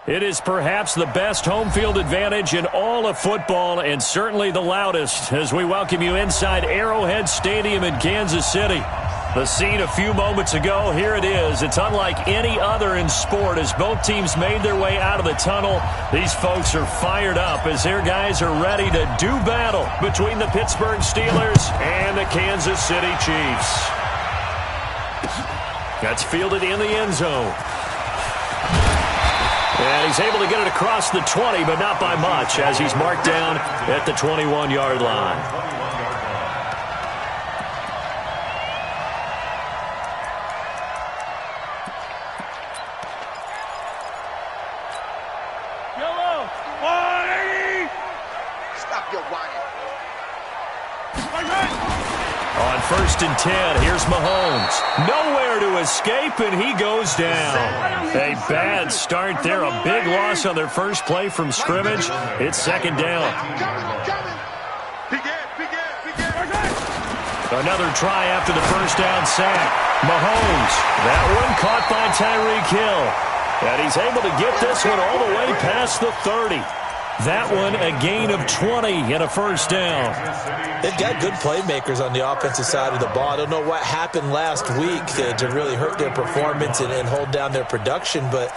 It is perhaps the best home field advantage in all of football, and certainly the loudest, as we welcome you inside Arrowhead Stadium in Kansas City. The scene a few moments ago, here it is. It's unlike any other in sport as both teams made their way out of the tunnel. These folks are fired up as their guys are ready to do battle between the Pittsburgh Steelers and the Kansas City Chiefs. That's fielded in the end zone. And he's able to get it across the 20, but not by much, as he's marked down at the 21-yard line. Stop your whining. On 1st and 10, here's Mahomes. Nowhere to escape, and he goes down. A bad start there. A big loss on their first play from scrimmage. It's 2nd down. Another try after the first down sack. Mahomes. That one caught by Tyreek Hill. And he's able to get this one all the way past the 30. That one a gain of 20 and a first down. They've got good playmakers on the offensive side of the ball. I don't know what happened last week to really hurt their performance and hold down their production, but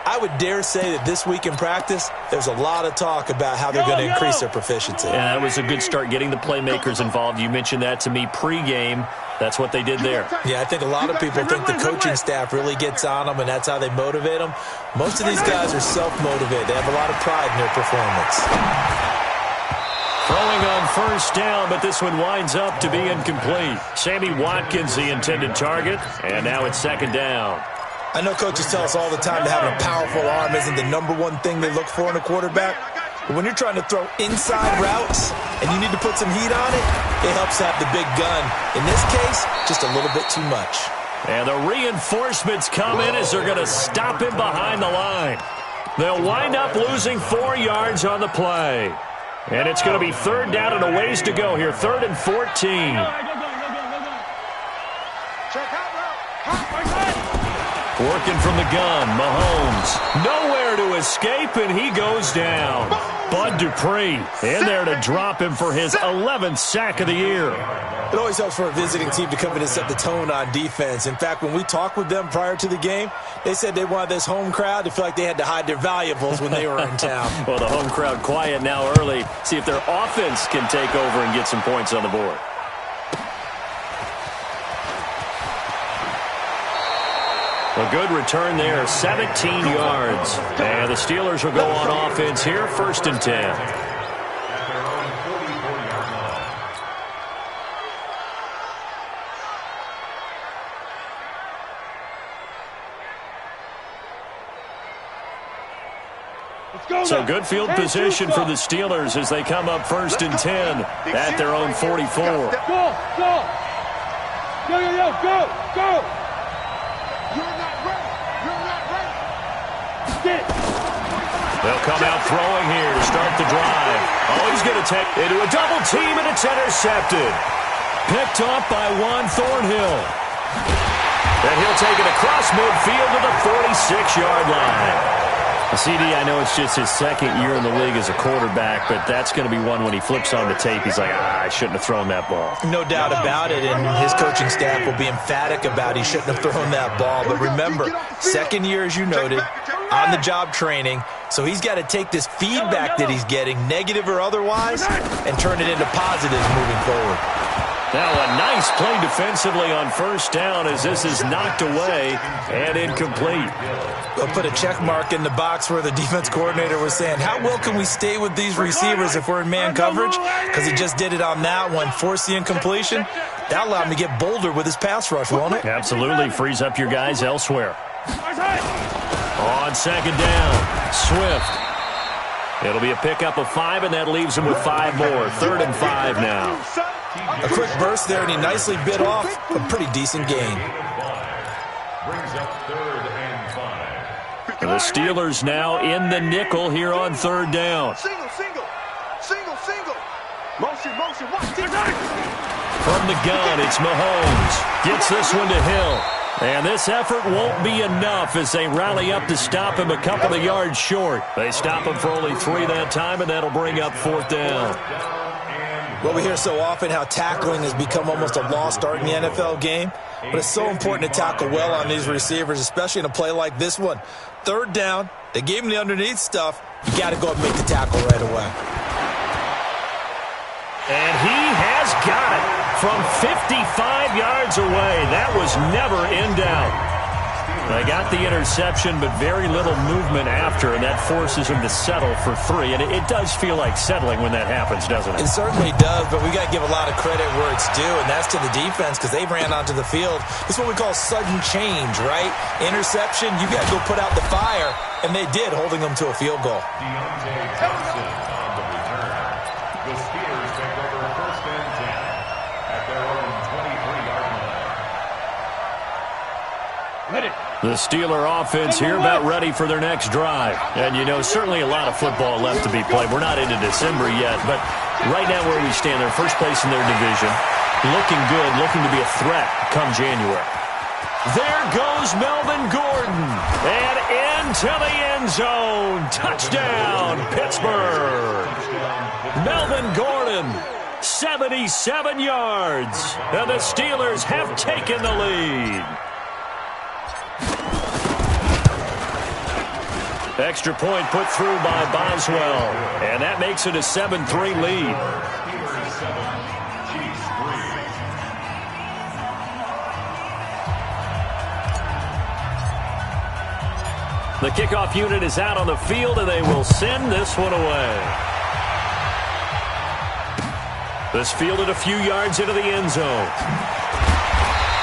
I would dare say that this week in practice, there's a lot of talk about how they're going to increase their proficiency. Yeah, that was a good start getting the playmakers involved. You mentioned that to me pregame. That's what they did there. Yeah, I think a lot of people think the coaching staff really gets on them, and that's how they motivate them. Most of these guys are self-motivated. They have a lot of pride in their performance. Throwing on first down, but this one winds up to be incomplete. Sammy Watkins, the intended target, and now it's 2nd down. I know coaches tell us all the time that having a powerful arm isn't the #1 thing they look for in a quarterback. But when you're trying to throw inside routes and you need to put some heat on it, it helps to have the big gun. In this case, just a little bit too much. And the reinforcements come in as they're going to stop him behind the line. They'll wind up losing 4 yards on the play. And it's going to be 3rd down and a ways to go here. 3rd and 14. Working from the gun, Mahomes. Nowhere to escape, and he goes down. Bud Dupree in there to drop him for his 11th sack of the year. It always helps for a visiting team to come in and set the tone on defense. In fact, when we talked with them prior to the game, they said they wanted this home crowd to feel like they had to hide their valuables when they were in town. Well, the home crowd quiet now early. See if their offense can take over and get some points on the board. A good return there, 17 yards. And the Steelers will go on offense here, 1st and 10. So good field position for the Steelers as they come up 1st and 10 at their own 44. Go! They'll come out throwing here to start the drive. Oh, he's going to take into a double team, and it's intercepted. Picked off by Juan Thornhill. And he'll take it across midfield to the 46-yard line. CD, I know it's just his 2nd year in the league as a quarterback, but that's going to be one when he flips on the tape. He's like, I shouldn't have thrown that ball. No doubt about it, and his coaching staff will be emphatic about he shouldn't have thrown that ball. But remember, 2nd year, as you noted, on-the-job training, so he's got to take this feedback that he's getting, negative or otherwise, and turn it into positives moving forward. Now a nice play defensively on 1st down as this is knocked away and incomplete. They'll put a check mark in the box where the defense coordinator was saying, how well can we stay with these receivers if we're in man coverage? Because he just did it on that one, forced the incompletion. That allowed him to get bolder with his pass rush, won't it? Absolutely, frees up your guys elsewhere. On 2nd down, Swift. It'll be a pickup of 5, and that leaves him with 5 more. 3rd and 5 now. A quick burst there, and he nicely bit off a pretty decent gain. The Steelers now in the nickel here on 3rd down. Single. Motion. Watch this. From the gun, it's Mahomes. Gets this one to Hill. And this effort won't be enough as they rally up to stop him a couple of yards short. They stop him for only 3 that time, and that'll bring up 4th down. Well, we hear so often how tackling has become almost a lost art in the NFL game. But it's so important to tackle well on these receivers, especially in a play like this one. 3rd down, they gave him the underneath stuff. You got to go and make the tackle right away. And he has got it from 55 yards away. That was never in doubt. They got the interception, but very little movement after, and that forces him to settle for 3. And it does feel like settling when that happens, doesn't it? It certainly does, but we got to give a lot of credit where it's due, and that's to the defense because they ran onto the field. This is what we call sudden change, right? Interception, you got to go put out the fire, and they did, holding them to a field goal. The Steeler offense here about ready for their next drive. And, you know, certainly a lot of football left to be played. We're not into December yet, but right now where we stand, they're first place in their division. Looking good, looking to be a threat come January. There goes Melvin Gordon. And into the end zone. Touchdown, Pittsburgh. Melvin Gordon, 77 yards. And the Steelers have taken the lead. Extra point put through by Boswell. And that makes it a 7-3 lead. The kickoff unit is out on the field, and they will send this one away. This fielded a few yards into the end zone.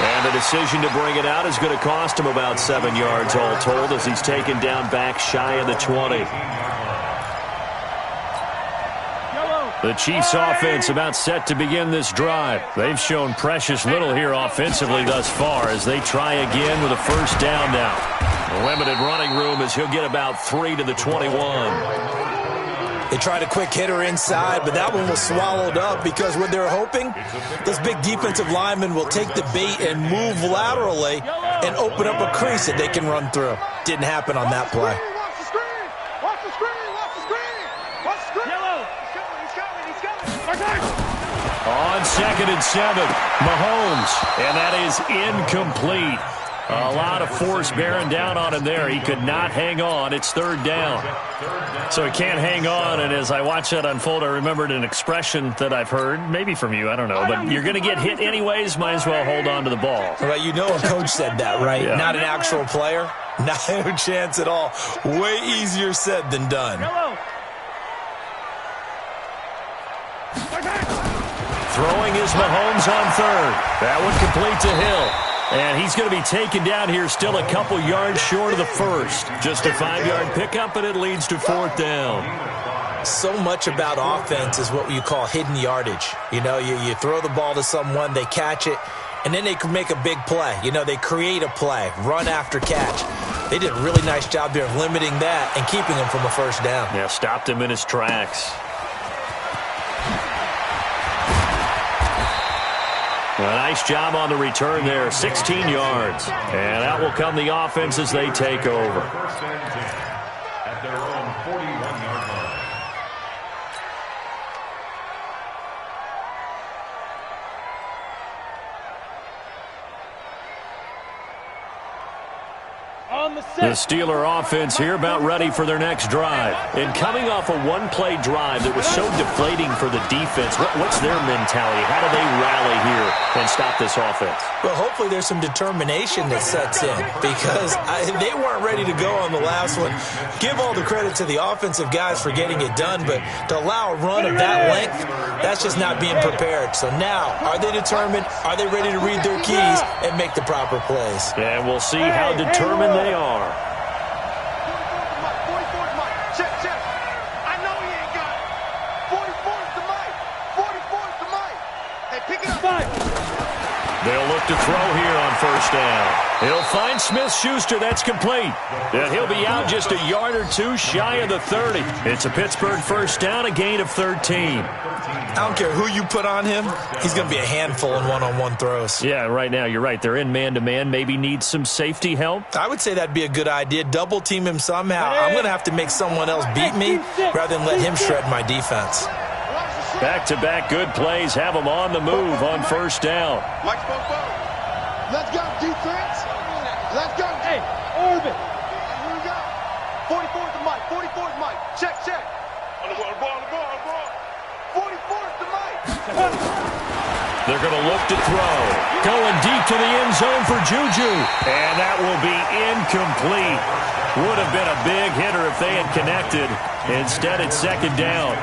And the decision to bring it out is going to cost him about 7 yards all told as he's taken down back shy of the 20. The Chiefs offense about set to begin this drive. They've shown precious little here offensively thus far as they try again with a first down now. A limited running room as he'll get about 3 to the 21. They tried a quick hitter inside, but that one was swallowed up because what they're hoping, those big defensive linemen will take the bait and move laterally and open up a crease that they can run through. Didn't happen on that play. Watch the screen! Watch the screen! Watch the screen! Watch the screen! Yellow! He's coming! On 2nd and 7, Mahomes, and that is incomplete. A lot of force bearing down on him there. He could not hang on. It's 3rd down. So he can't hang on, and as I watch that unfold, I remembered an expression that I've heard, maybe from you, I don't know, but you're going to get hit anyways, might as well hold on to the ball. Well, you know a coach said that, right? Yeah. Not an actual player. Not a chance at all. Way easier said than done. Throwing is Mahomes on 3rd. That one complete to Hill. And he's going to be taken down here still a couple yards short of the first. Just a 5-yard pickup, and it leads to 4th down. So much about offense is what you call hidden yardage. You know, you throw the ball to someone, they catch it, and then they can make a big play. You know, they create a play, run after catch. They did a really nice job there of limiting that and keeping him from a first down. Yeah, stopped him in his tracks. A nice job on the return there, 16 yards. And out will come the offense as they take over. At their own 41-yard line. The Steeler offense here about ready for their next drive. And coming off a one-play drive that was so deflating for the defense, what's their mentality? How do they rally here and stop this offense? Well, hopefully there's some determination that sets in because they weren't ready to go on the last one. Give all the credit to the offensive guys for getting it done, but to allow a run of that length, that's just not being prepared. So now, are they determined? Are they ready to read their keys and make the proper plays? And we'll see how determined they are. 44's Mike. Check. I know he ain't got it. 44's the Mike. 44's the Mike. Hey, pick it up. They'll look to throw here on first down. He'll find Smith-Schuster. That's complete. And he'll be out just a yard or two shy of the 30. It's a Pittsburgh first down, a gain of 13. I don't care who you put on him. He's going to be a handful in one-on-one throws. Yeah, right now you're right. They're in man-to-man. Maybe need some safety help. I would say that'd be a good idea. Double team him somehow. I'm going to have to make someone else beat me rather than let him shred my defense. Back-to-back good plays have them on the move on first down. Let's go, defense. Let's go. Hey, Orbit. Here we go. 44's the mic. 44's Mike. Check. On the ball. 44's the mic. They're going to look to throw. Going deep to the end zone for Juju. And that will be incomplete. Would have been a big hitter if they had connected. Instead, it's second down.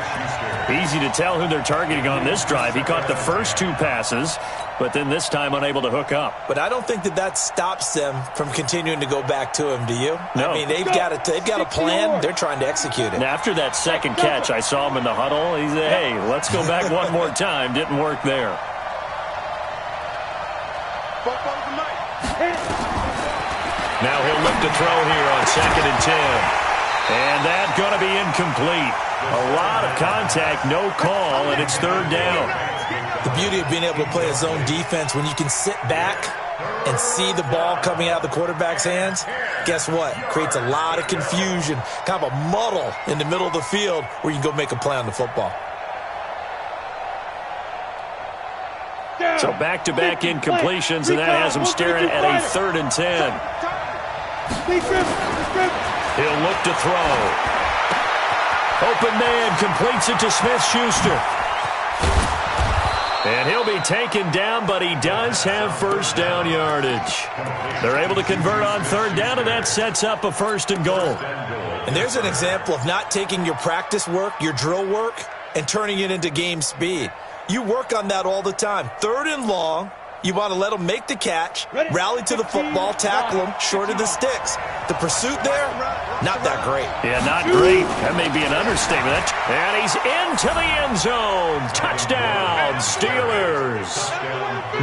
Easy to tell who they're targeting on this drive. He caught the first two passes, but then this time unable to hook up. But I don't think that stops them from continuing to go back to him, do you? No. I mean, they've got a plan. They're trying to execute it. And after that second catch, I saw him in the huddle. He said, hey, let's go back one more time. Didn't work there. Now he'll look to throw here on 2nd and 10. And that's going to be incomplete. A lot of contact, no call, and it's third down. The beauty of being able to play a zone defense when you can sit back and see the ball coming out of the quarterback's hands, guess what? Creates a lot of confusion, kind of a muddle in the middle of the field where you can go make a play on the football. So back-to-back incompletions, and that has them staring at a 3rd and 10. He'll look to throw. Open man completes it to Smith-Schuster. And he'll be taken down, but he does have first down yardage. They're able to convert on third down, and that sets up a 1st and goal. And there's an example of not taking your practice work, your drill work, and turning it into game speed. You work on that all the time. 3rd and long, you want to let them make the catch, rally to the football, tackle them, short of the sticks. The pursuit there, not that great. Yeah, not great. That may be an understatement. And he's into the end zone. Touchdown, Steelers.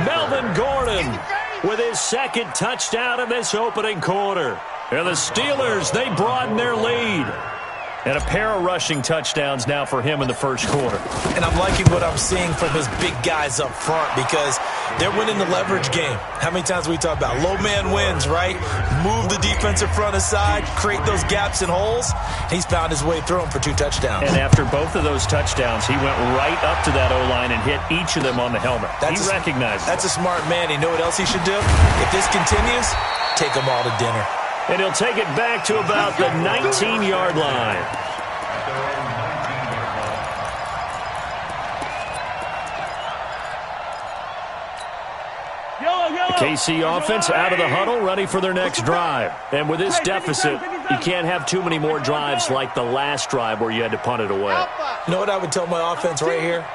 Melvin Gordon with his 2nd touchdown in this opening quarter. And the Steelers, they broaden their lead. And a pair of rushing touchdowns now for him in the first quarter. And I'm liking what I'm seeing from his big guys up front because they're winning the leverage game. How many times we talk about low man wins, right? Move the defensive front aside, create those gaps and holes. He's found his way through them for 2 touchdowns. And after both of those touchdowns, he went right up to that O-line and hit each of them on the helmet. He recognized it. That's a smart man. You know what else he should do? If this continues, take them all to dinner. And he'll take it back to about the 19-yard line. The KC offense out of the huddle, ready for their next drive. And with this deficit, you can't have too many more drives like the last drive where you had to punt it away. You know what I would tell my offense right here?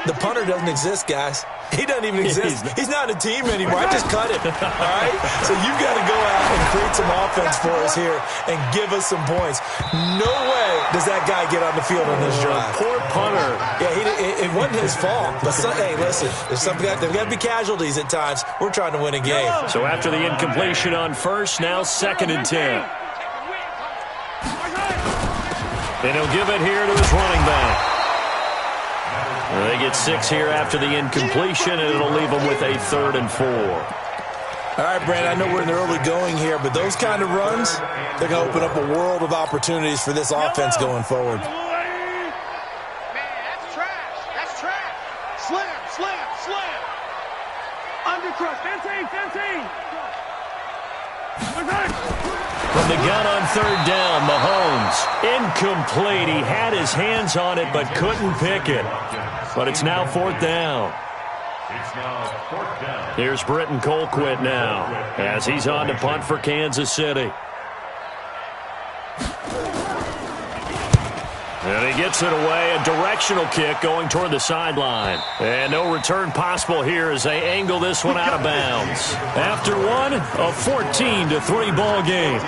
The punter doesn't exist, guys. He doesn't even exist. He's not a team anymore. I just cut him. All right? So you've got to go out and create some offense for us here and give us some points. No way does that guy get on the field on this drive. Poor punter. Yeah, it wasn't his fault. But, hey, listen, there's got to be casualties at times. We're trying to win a game. So after the incompletion on first, now 2nd and 10. And he'll give it here to his running back. They get 6 here after the incompletion, and it'll leave them with a 3rd and 4. All right, Brandon, I know we're in the early going here, but those kind of runs, they're going to open up a world of opportunities for this offense going forward. Man, that's trash. That's trash. Slam. Undercrush. 15. From the gun on third down, Mahomes. Incomplete. He had his hands on it but couldn't pick it. But it's now 4th down. It's now 4th down. Here's Britton Colquitt now as he's on to punt for Kansas City. And he gets it away, a directional kick going toward the sideline. And no return possible here as they angle this one out of bounds. After one, a 14-3 ball game.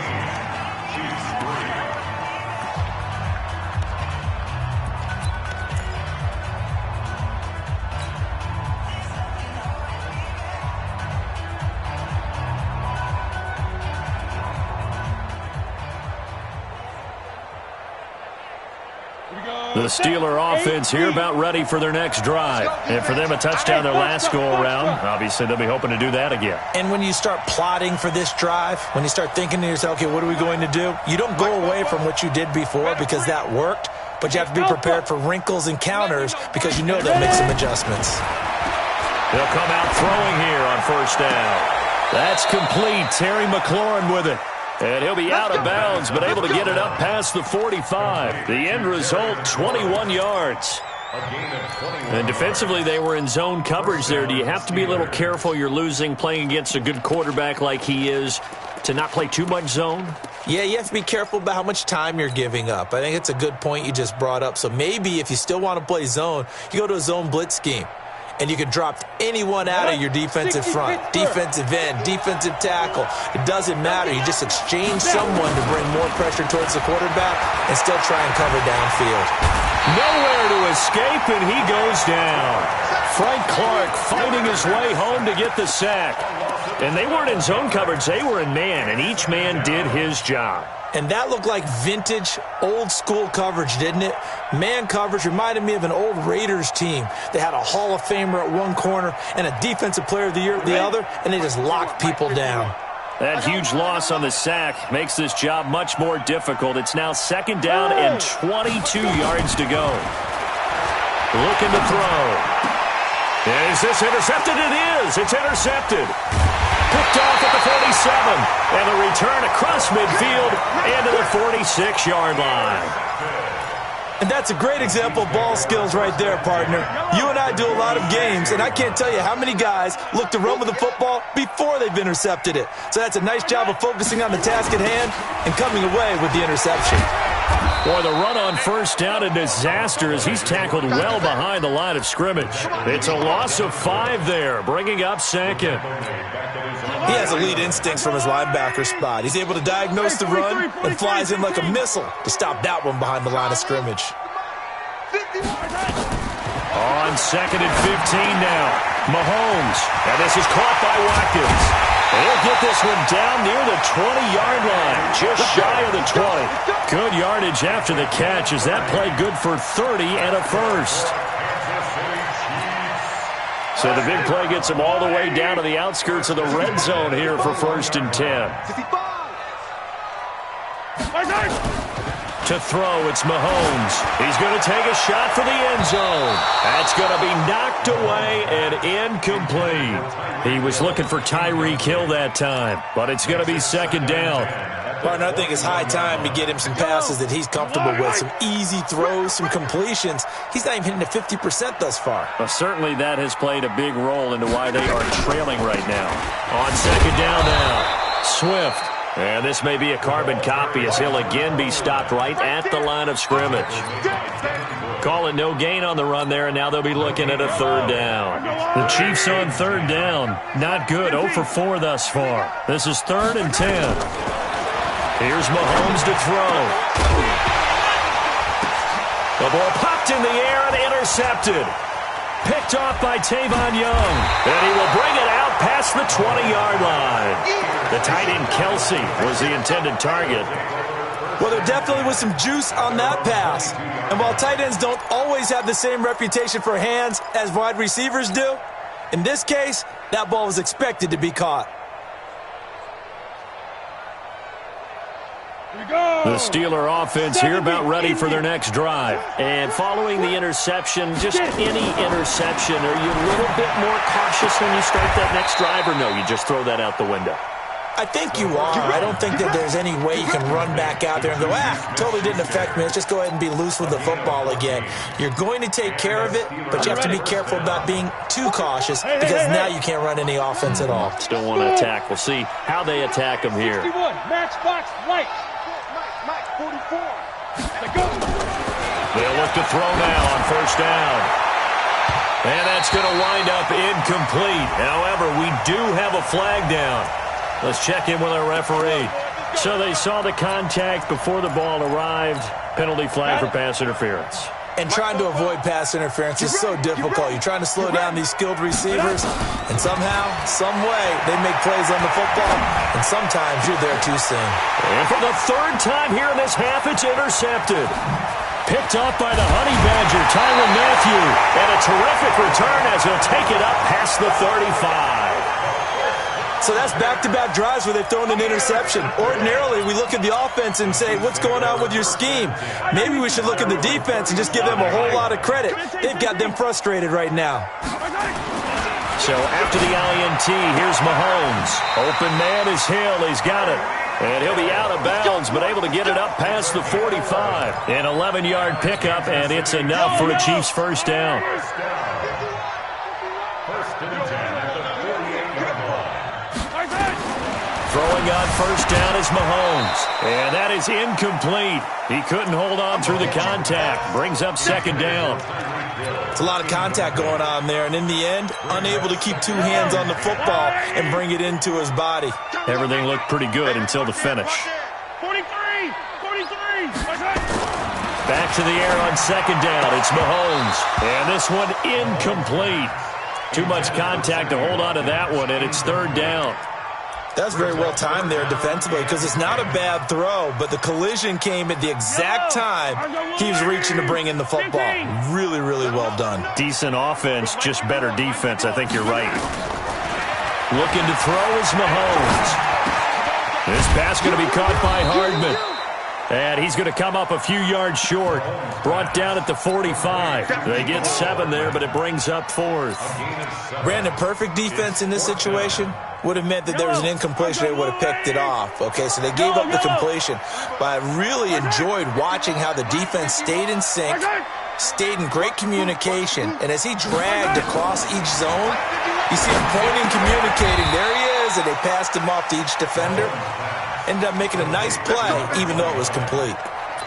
The Steeler offense here about ready for their next drive. And for them, a touchdown their last go-around. Obviously, they'll be hoping to do that again. And when you start plotting for this drive, when you start thinking to yourself, okay, what are we going to do? You don't go away from what you did before because that worked, but you have to be prepared for wrinkles and counters because you know they'll make some adjustments. They'll come out throwing here on first down. That's complete. Terry McLaurin with it. And he'll be out of bounds, but able to get it up past the 45. The end result, 21 yards. And defensively, they were in zone coverage there. Do you have to be a little careful? You're losing, playing against a good quarterback like he is, to not play too much zone? Yeah, you have to be careful about how much time you're giving up. I think it's a good point you just brought up. So maybe if you still want to play zone, you go to a zone blitz scheme. And you can drop anyone out of your defensive front, defensive end, defensive tackle. It doesn't matter. You just exchange someone to bring more pressure towards the quarterback and still try and cover downfield. Nowhere to escape, and he goes down. Frank Clark fighting his way home to get the sack. And they weren't in zone coverage. They were in man, and each man did his job. And that looked like vintage, old-school coverage, didn't it? Man coverage reminded me of an old Raiders team. They had a Hall of Famer at one corner and a Defensive Player of the Year at the other, and they just locked people down. That huge loss on the sack makes this job much more difficult. It's now second down and 22 yards to go. Looking to throw. Is this intercepted? It is. It's intercepted. Picked off at the 47, and the return across midfield into the 46-yard line. And that's a great example of ball skills right there, partner. You and I do a lot of games, and I can't tell you how many guys look to run with the football before they've intercepted it. So that's a nice job of focusing on the task at hand and coming away with the interception. Boy, the run on first down, a disaster as he's tackled well behind the line of scrimmage. It's a loss of 5 there, bringing up second. He has elite instincts from his linebacker spot. He's able to diagnose the run and flies in like a missile to stop that one behind the line of scrimmage. On second and 15 now. Mahomes. And this is caught by Watkins. And he'll get this one down near the 20-yard line, just shy of the 20. Good yardage after the catch as that play good for 30 and a first. So the big play gets him all the way down to the outskirts of the red zone here for first and 10. To throw, it's Mahomes. He's going to take a shot for the end zone. That's going to be knocked away and incomplete. He was looking for Tyreek Hill that time, but it's going to be second down. Partner, I think it's high time to get him some passes that he's comfortable with, some easy throws, some completions. He's not even hitting the 50% thus far. Well, certainly that has played a big role into why they are trailing right now. On second down now, Swift. And this may be a carbon copy as he'll again be stopped right at the line of scrimmage. Calling no gain on the run there, and now they'll be looking at a third down. The Chiefs on third down. Not good. 0 for 4 thus far. This is 3rd and 10. Here's Mahomes to throw. The ball popped in the air and intercepted. Picked off by Tavon Young. And he will bring it out past the 20-yard line. The tight end Kelsey was the intended target. Well, there definitely was some juice on that pass. And while tight ends don't always have the same reputation for hands as wide receivers do, in this case, that ball was expected to be caught. The Steeler offense here about ready for their next drive. And following the interception, just any interception, are you a little bit more cautious when you start that next drive, or no, you just throw that out the window? I think you are. I don't think that there's any way you can run back out there and go, totally didn't affect me. Let's just go ahead and be loose with the football again. You're going to take care of it, but you have to be careful about being too cautious because now you can't run any offense at all. Still want to attack. We'll see how they attack them here. 61, Matchbox Mike. Mike, 44. They'll look to throw now on first down. And that's going to wind up incomplete. However, we do have a flag down. Let's check in with our referee. So they saw the contact before the ball arrived. Penalty flag for pass interference. And trying to avoid pass interference is so difficult. You're trying to slow down these skilled receivers, and somehow, some way, they make plays on the football, and sometimes you're there too soon. And for the third time here in this half, it's intercepted. picked off by the Honey Badger, Tyrann Mathieu. And a terrific return as he'll take it up past the 35. So that's back-to-back drives where they've thrown an interception. Ordinarily, we look at the offense and say, what's going on with your scheme? Maybe we should look at the defense and just give them a whole lot of credit. They've got them frustrated right now. So after the INT, here's Mahomes. Open man is Hill. He's got it. And he'll be out of bounds, but able to get it up past the 45. An 11-yard pickup, and it's enough for a Chiefs first down. Throwing on first down is Mahomes. And that is incomplete. He couldn't hold on through the contact. Brings up second down. It's a lot of contact going on there, and in the end, unable to keep two hands on the football and bring it into his body. Everything looked pretty good until the finish. 43! Back to the air on second down. It's Mahomes. And this one incomplete. Too much contact to hold on to that one, and it's third down. That's very well timed there defensively because it's not a bad throw, but the collision came at the exact time he was reaching to bring in the football. Really, really well done. Decent offense, just better defense. I think you're right. Looking to throw is Mahomes. This pass going to be caught by Hardman. And he's going to come up a few yards short. Brought down at the 45. They get 7 there, but it brings up fourth. Brandon, perfect defense in this situation would have meant that there was an incompletion. They would have picked it off. Okay, so they gave up the completion. But I really enjoyed watching how the defense stayed in sync, stayed in great communication. And as he dragged across each zone, you see him pointing, communicating. There he is, and they passed him off to each defender. Ended up making a nice play, even though it was complete.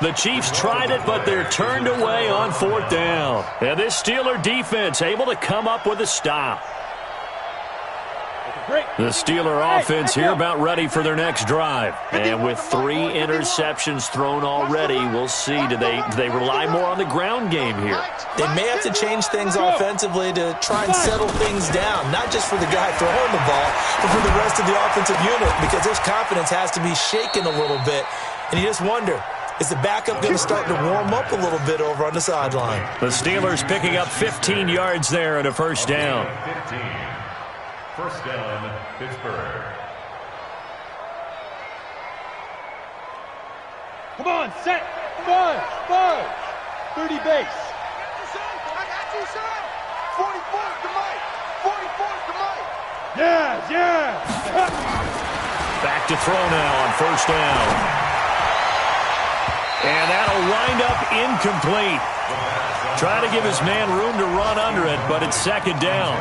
The Chiefs tried it, but they're turned away on fourth down. And this Steeler defense able to come up with a stop. The Steeler offense here about ready for their next drive. And with 3 interceptions thrown already, we'll see. Do they rely more on the ground game here? They may have to change things offensively to try and settle things down, not just for the guy throwing the ball, but for the rest of the offensive unit, because their confidence has to be shaken a little bit. And you just wonder, is the backup going to start to warm up a little bit over on the sideline? The Steelers picking up 15 yards there and a first down. 15. First down, Pittsburgh. Come on, set! Fudge! 30 base. I got you, son! 44's the mic! 44's the mic! Yeah! Back to throw now on first down. And that'll wind up incomplete. Trying to give his man room to run under it, but it's second down.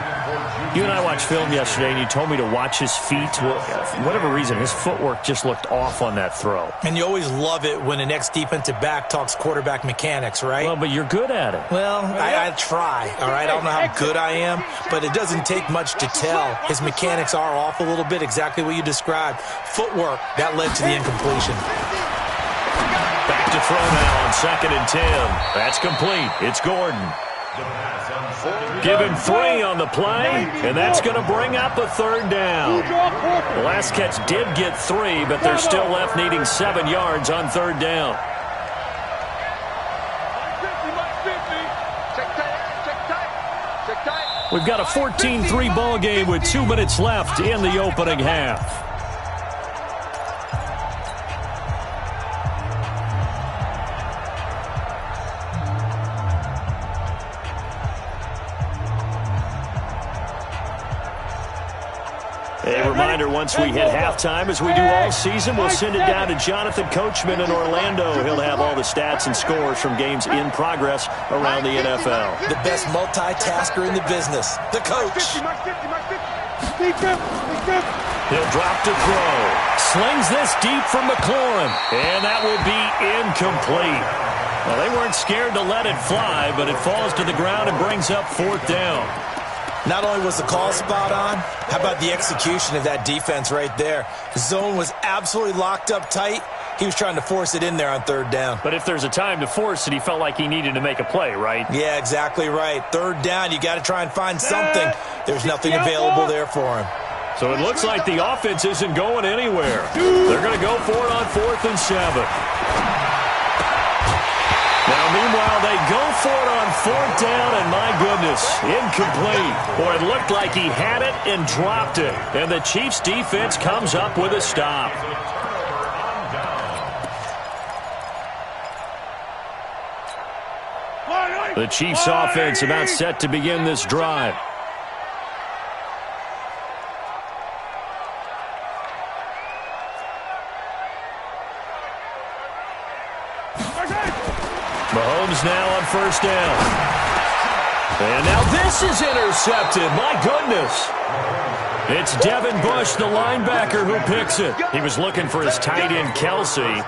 You and I watched film yesterday, and you told me to watch his feet. Well, for whatever reason, his footwork just looked off on that throw. And you always love it when the next defensive back talks quarterback mechanics, right? Well, but you're good at it. Well, I try, all right? I don't know how good I am, but it doesn't take much to tell. His mechanics are off a little bit, exactly what you described. Footwork, that led to the incompletion. Back to throw now on second and 10. That's complete. It's Gordon. Give him 3 on the play, and that's going to bring up a third down. The last catch did get 3, but they're still left needing 7 yards on third down. We've got a 14-3 ball game with 2 minutes left in the opening half. A reminder, once we hit halftime, as we do all season, we'll send it down to Jonathan Coachman in Orlando. He'll have all the stats and scores from games in progress around the NFL. The best multitasker in the business, the coach. He'll drop to throw. Slings this deep from McLaurin, and that will be incomplete. Well, they weren't scared to let it fly, but it falls to the ground and brings up fourth down. Not only was the call spot on, how about the execution of that defense right there? The zone was absolutely locked up tight. He was trying to force it in there on third down. But if there's a time to force it, he felt like he needed to make a play, right? Yeah, exactly right. Third down, you got to try and find something. There's nothing available there for him. So it looks like the offense isn't going anywhere. They're going to go for it on 4th and 7. Now Meanwhile, they go for it on 4th down, and my goodness, incomplete. Boy, it looked like he had it and dropped it. And the Chiefs' defense comes up with a stop. The Chiefs' offense about set to begin this drive. Mahomes now on 1st down. And now this is intercepted. My goodness. It's Devin Bush, the linebacker, who picks it. He was looking for his tight end, Kelsey.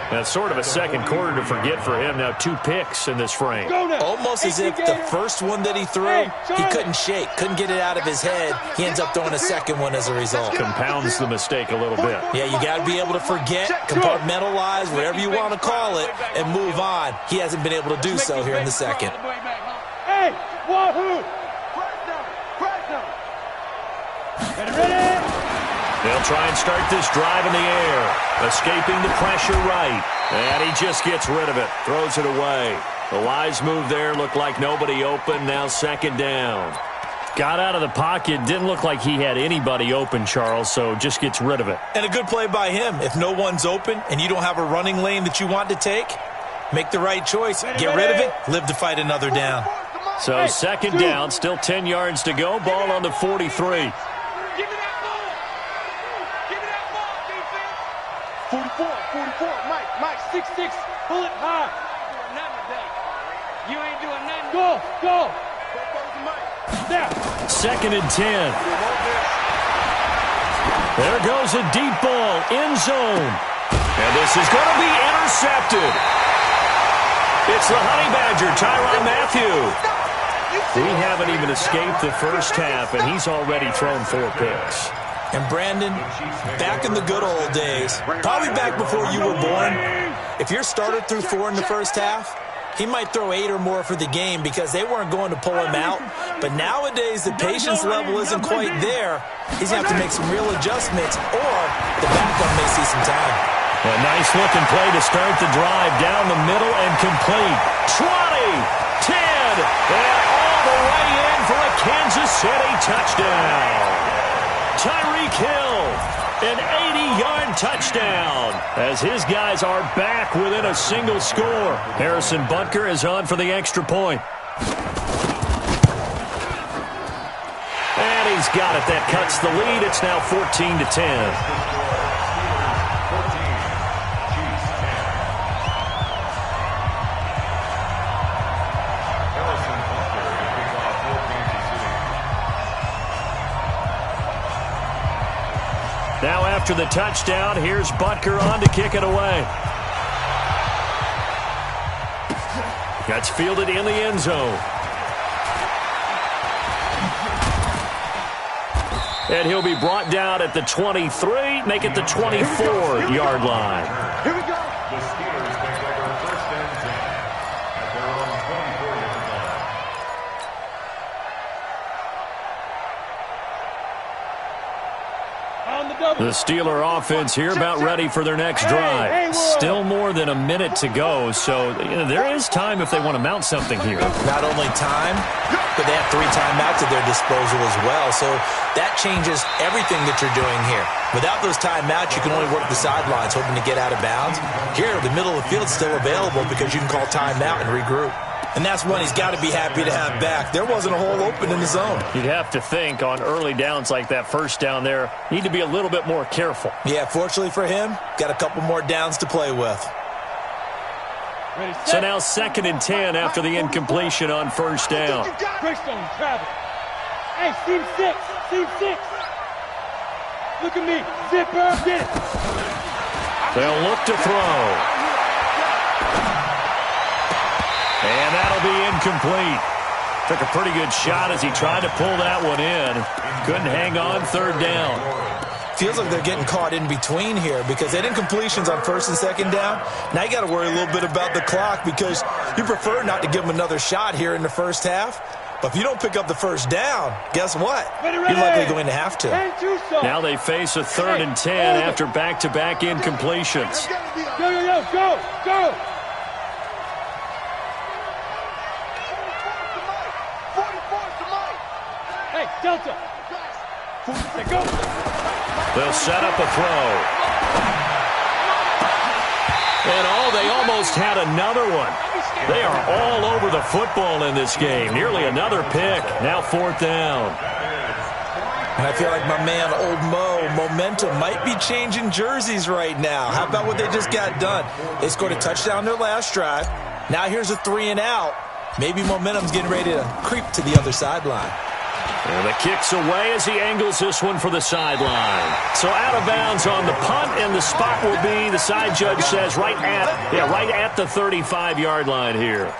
That's sort of a second quarter to forget for him. Now 2 picks in this frame. Almost as if the first one that he threw, he couldn't shake, couldn't get it out of his head. He ends up throwing a second one as a result. Compounds the mistake a little bit. Yeah, you got to be able to forget, compartmentalize, whatever you want to call it, and move on. He hasn't been able to do so here in the second. Hey, wahoo! Ready? They'll try and start this drive in the air. Escaping the pressure right. And he just gets rid of it. Throws it away. The wise move there. Looked like nobody open. Now 2nd down. Got out of the pocket. Didn't look like he had anybody open, Charles, so just gets rid of it. And a good play by him. If no one's open and you don't have a running lane that you want to take, make the right choice. Get rid of it. Live to fight another down. So 2nd down. Still 10 yards to go. Ball on the 43. 44, Mike, 6'6", pull it high. You ain't doing nothing. Go. There. 2nd and 10. There goes a deep ball, end zone. And this is going to be intercepted. It's the Honey Badger, Tyrann Mathieu. We haven't even escaped the first half, and he's already thrown 4 picks. And Brandon, back in the good old days, probably back before you were born, if your starter threw 4 in the first half, he might throw 8 or more for the game because they weren't going to pull him out. But nowadays, the patience level isn't quite there. He's going to have to make some real adjustments, or the backup may see some time. A nice-looking play to start the drive down the middle and complete. 20, 10, and all the way in for a Kansas City touchdown. Tyreek Hill, an 80-yard touchdown, as his guys are back within a single score. Harrison Butker is on for the extra point. And he's got it. That cuts the lead. It's now 14-10. Now after the touchdown, here's Butker on to kick it away. That's fielded in the end zone. And he'll be brought down at the 23, make it the 24-yard line. Here we go. The Steelers take over 1st and 10 at their own 24-yard line. The Steeler offense here about ready for their next drive. Still more than a minute to go, so there is time if they want to mount something here. Not only time, but they have 3 timeouts at their disposal as well, so that changes everything that you're doing here. Without those timeouts, you can only work the sidelines, hoping to get out of bounds. Here, the middle of the field is still available because you can call timeout and regroup. And that's one he's got to be happy to have back. There wasn't a hole open in the zone. You'd have to think on early downs like that first down there, need to be a little bit more careful. Yeah, fortunately for him, got a couple more downs to play with. So now 2nd and 10 after the incompletion on 1st down. Greystone, Travis. Hey, seam 6. Look at me. Zipper, get it. They'll look to throw. And that'll be incomplete. Took a pretty good shot as he tried to pull that one in. Couldn't hang on 3rd down. Feels like they're getting caught in between here because they had incompletions on 1st and 2nd down. Now you got to worry a little bit about the clock because you prefer not to give them another shot here in the first half. But if you don't pick up the 1st down, guess what? You're likely going to have to. Now they face a 3rd and 10 after back-to-back incompletions. Go. Delta. Go. They'll set up a throw. And they almost had another one. They are all over the football in this game. Nearly another pick. Now 4th down. And I feel like my man, Old Mo, momentum might be changing jerseys right now. How about what they just got done? They scored a touchdown their last drive. Now here's a 3-and-out. Maybe momentum's getting ready to creep to the other sideline. And the kick's away as he angles this one for the sideline. So out of bounds on the punt, and the spot will be, the side judge says, right at the 35-yard line here.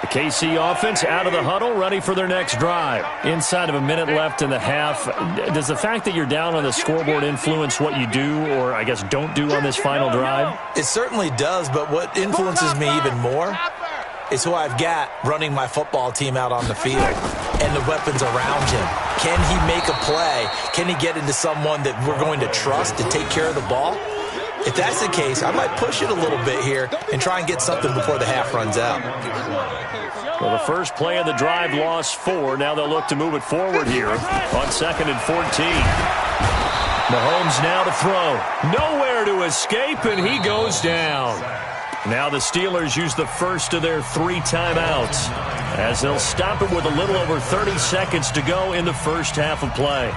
The KC offense out of the huddle, ready for their next drive. Inside of a minute left in the half, does the fact that you're down on the scoreboard influence what you do, or I guess don't do on this final drive? It certainly does, but what influences me even more is who I've got running my football team out on the field and the weapons around him. Can he make a play? Can he get into someone that we're going to trust to take care of the ball? If that's the case, I might push it a little bit here and try and get something before the half runs out. Well, the first play of the drive lost 4. Now they'll look to move it forward here on 2nd and 14. Mahomes now to throw. Nowhere to escape, and he goes down. Now the Steelers use the first of their 3 timeouts as they'll stop it with a little over 30 seconds to go in the first half of play.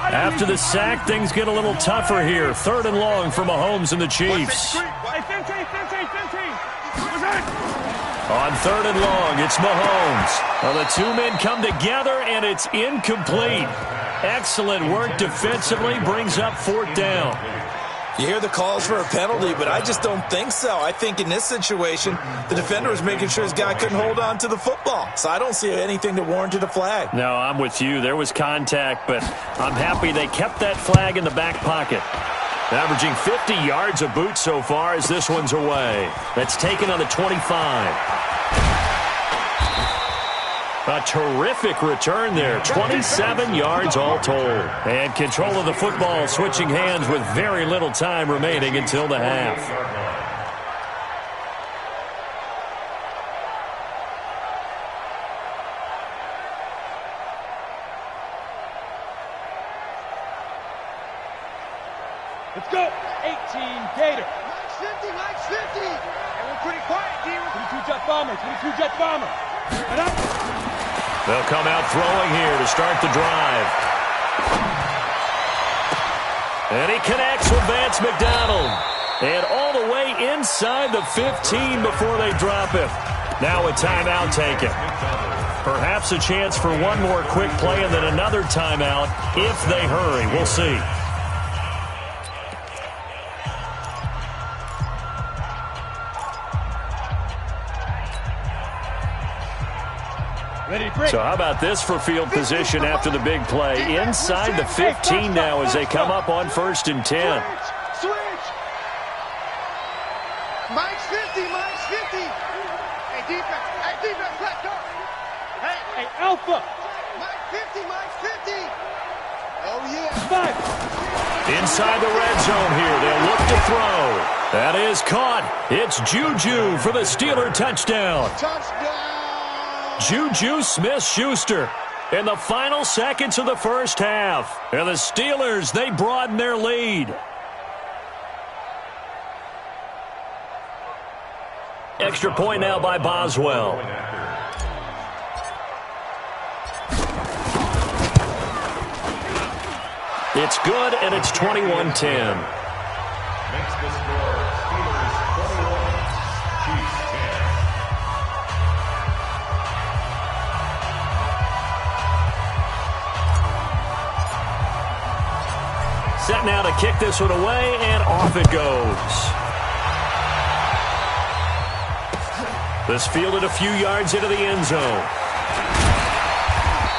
After the sack, things get a little tougher here. 3rd and long for Mahomes and the Chiefs. On 3rd and long, it's Mahomes. Well, the 2 men come together, and it's incomplete. Excellent work defensively, brings up 4th down. You hear the calls for a penalty, but I just don't think so. I think in this situation, the defender was making sure his guy couldn't hold on to the football. So I don't see anything that warranted a flag. No, I'm with you. There was contact, but I'm happy they kept that flag in the back pocket. Averaging 50 yards a boot so far as this one's away. That's taken on the 25. A terrific return there. 27 yards all told. And control of the football switching hands with very little time remaining until the half. Let's go. 18 Gator. Mike's 50. Everyone pretty quiet, D. 22 Jet Bomber. 22 Jet Bomber. And up. They'll come out throwing here to start the drive. And he connects with Vance McDonald. And all the way inside the 15 before they drop him. Now a timeout taken. Perhaps a chance for one more quick play and then another timeout if they hurry. We'll see. So how about this for field position after the big play? Inside the 15 now as they come up on 1st and 10. Switch. Mike's 50. Mike's 50. Hey, defense. Hey, defense. Let's go. Hey, Alpha. Mike 50. Mike's 50. Oh, yeah. 5. Inside the red zone here. They'll look to throw. That is caught. It's Juju for the Steeler touchdown. Touchdown. Juju Smith-Schuster in the final seconds of the first half. And the Steelers, they broaden their lead. Extra point now by Boswell. It's good, and it's 21-10. Makes the score Steelers 21, Chiefs 10. Set now to kick this one away, and off it goes. This fielded a few yards into the end zone.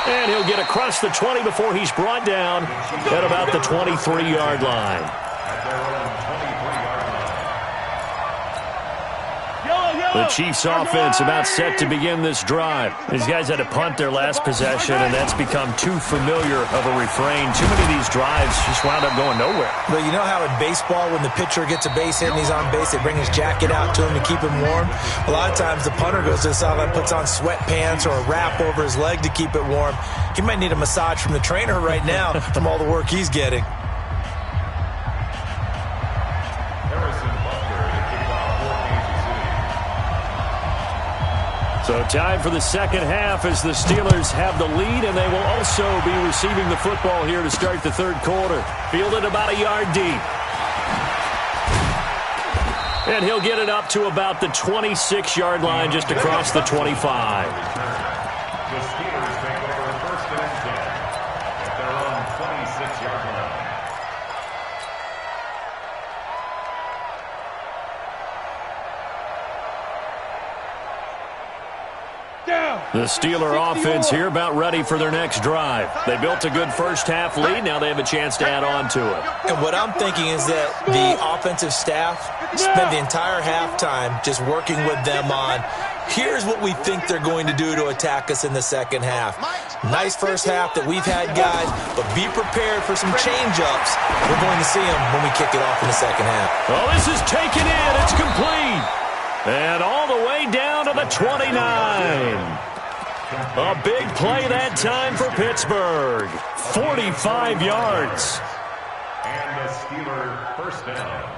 And he'll get across the 20 before he's brought down at about the 23-yard line. At their own 23-yard line. Yellow. The Chiefs offense about set to begin this drive. These guys had to punt their last possession, and that's become too familiar of a refrain. Too many of these drives just wound up going nowhere. Well, you know how in baseball when the pitcher gets a base hit and he's on base, they bring his jacket out to him to keep him warm? A lot of times the punter goes to the sideline, puts on sweatpants or a wrap over his leg to keep it warm. He might need a massage from the trainer right now from all the work he's getting. So time for the second half as the Steelers have the lead, and they will also be receiving the football here to start the third quarter. Fielded about a yard deep. And he'll get it up to about the 26-yard line just across the 25. The Steelers take over first and 10 at their own 26-yard line. The Steeler offense here about ready for their next drive. They built a good first-half lead. Now they have a chance to add on to it. And what I'm thinking is that the offensive staff spent the entire halftime just working with them on, here's what we think they're going to do to attack us in the second half. Nice first half that we've had, guys, but be prepared for some change-ups. We're going to see them when we kick it off in the second half. Well, this is taken in. It's complete. And all the way down to the 29. A big play that time for Pittsburgh. 45 yards. And the Steeler first down.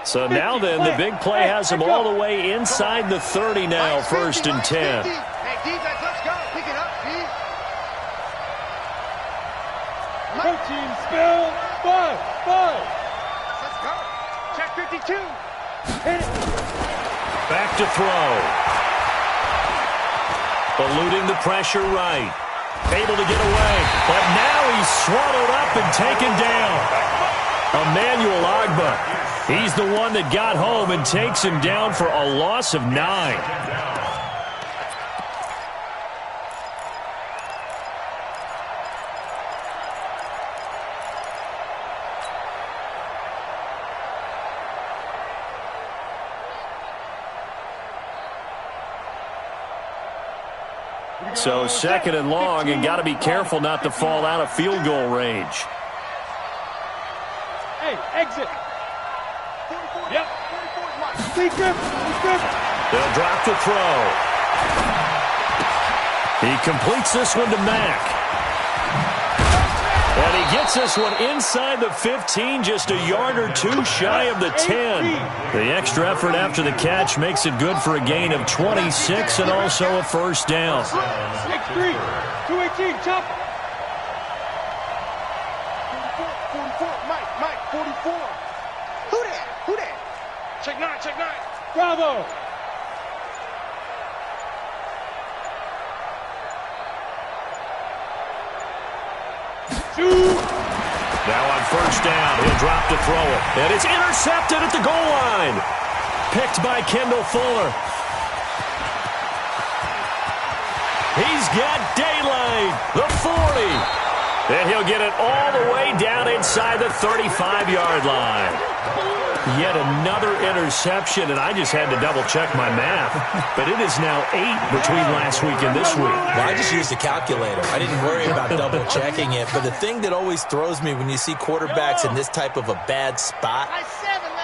So now then, the big play has them all the way inside the 30 now, first and 10. Hey, defense, let's go. Pick it up, Steve. Protein spill. 5. Let's go. Check 52. Hit it. Back to throw. Eluding the pressure right. Able to get away. But now he's swallowed up and taken down. Emmanuel Ogbah. He's the one that got home and takes him down for a loss of 9. So second and long, and got to be careful not to fall out of field goal range. Hey, exit. 44. Yep. 44 is Mike. Stay grip. They'll drop the throw. He completes this one to Mack. And he gets this one inside the 15, just a yard or two shy of the 10. The extra effort after the catch makes it good for a gain of 26 and also a first down. 6-3. 218. Chop. 44. Mike. 44. Who that? Check 9. Bravo. Now on first down, he'll drop to throw it. And it's intercepted at the goal line. Picked by Kendall Fuller. He's got daylight. The 40. And he'll get it all the way down inside the 35-yard line. Yet another interception, and I just had to double-check my math. But it is now 8 between last week and this week. Well, I just used a calculator. I didn't worry about double-checking it. But the thing that always throws me when you see quarterbacks in this type of a bad spot,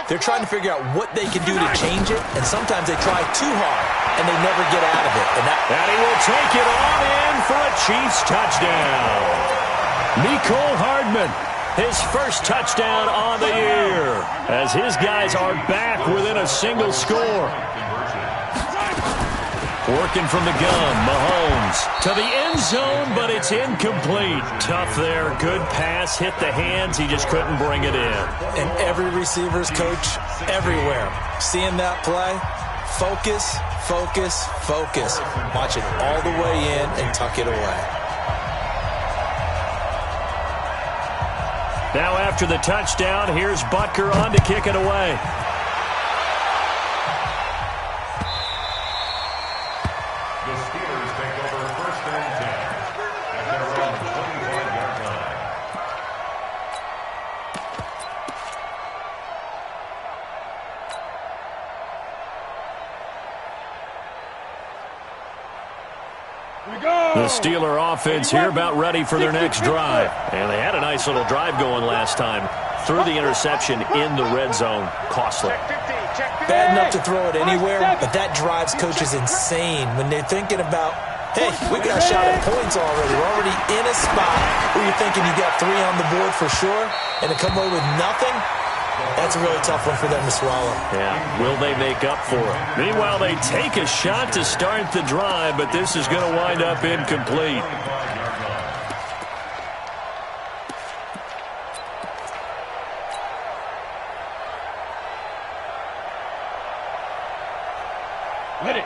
they're trying to figure out what they can do to change it, and sometimes they try too hard, and they never get out of it. And he will take it on in for a Chiefs touchdown. Mecole Hardman, his first touchdown on the year, as his guys are back within a single score. Working from the gun, Mahomes to the end zone, but it's incomplete. Tough there, good pass, hit the hands, he just couldn't bring it in. And every receiver's coach everywhere, seeing that play, focus. Watch it all the way in and tuck it away. Now after the touchdown, here's Butker on to kick it away. The Steelers take The Steeler offense here about ready for their next drive. And they had a nice little drive going last time. Threw the interception in the red zone. Costly. Bad enough to throw it anywhere, but that drives coaches insane when they're thinking about, hey, we got a shot at points already. We're already in a spot where you're thinking you got 3 on the board for sure, and to come away with nothing, that's a really tough one for them to swallow. Yeah, will they make up for it? Meanwhile, they take a shot to start the drive, but this is going to wind up incomplete.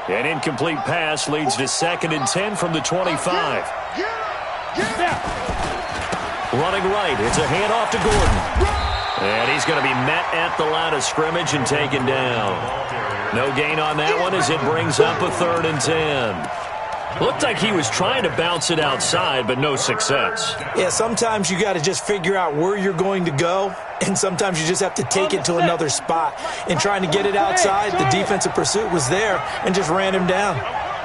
An incomplete pass leads to 2nd and 10 from the 25. Running right, it's a handoff to Gordon. And he's going to be met at the line of scrimmage and taken down. No gain on that one as it brings up a 3rd and 10. Looked like he was trying to bounce it outside, but no success. Yeah, sometimes you got to just figure out where you're going to go, and sometimes you just have to take it to another spot. And trying to get it outside, the defensive pursuit was there and just ran him down.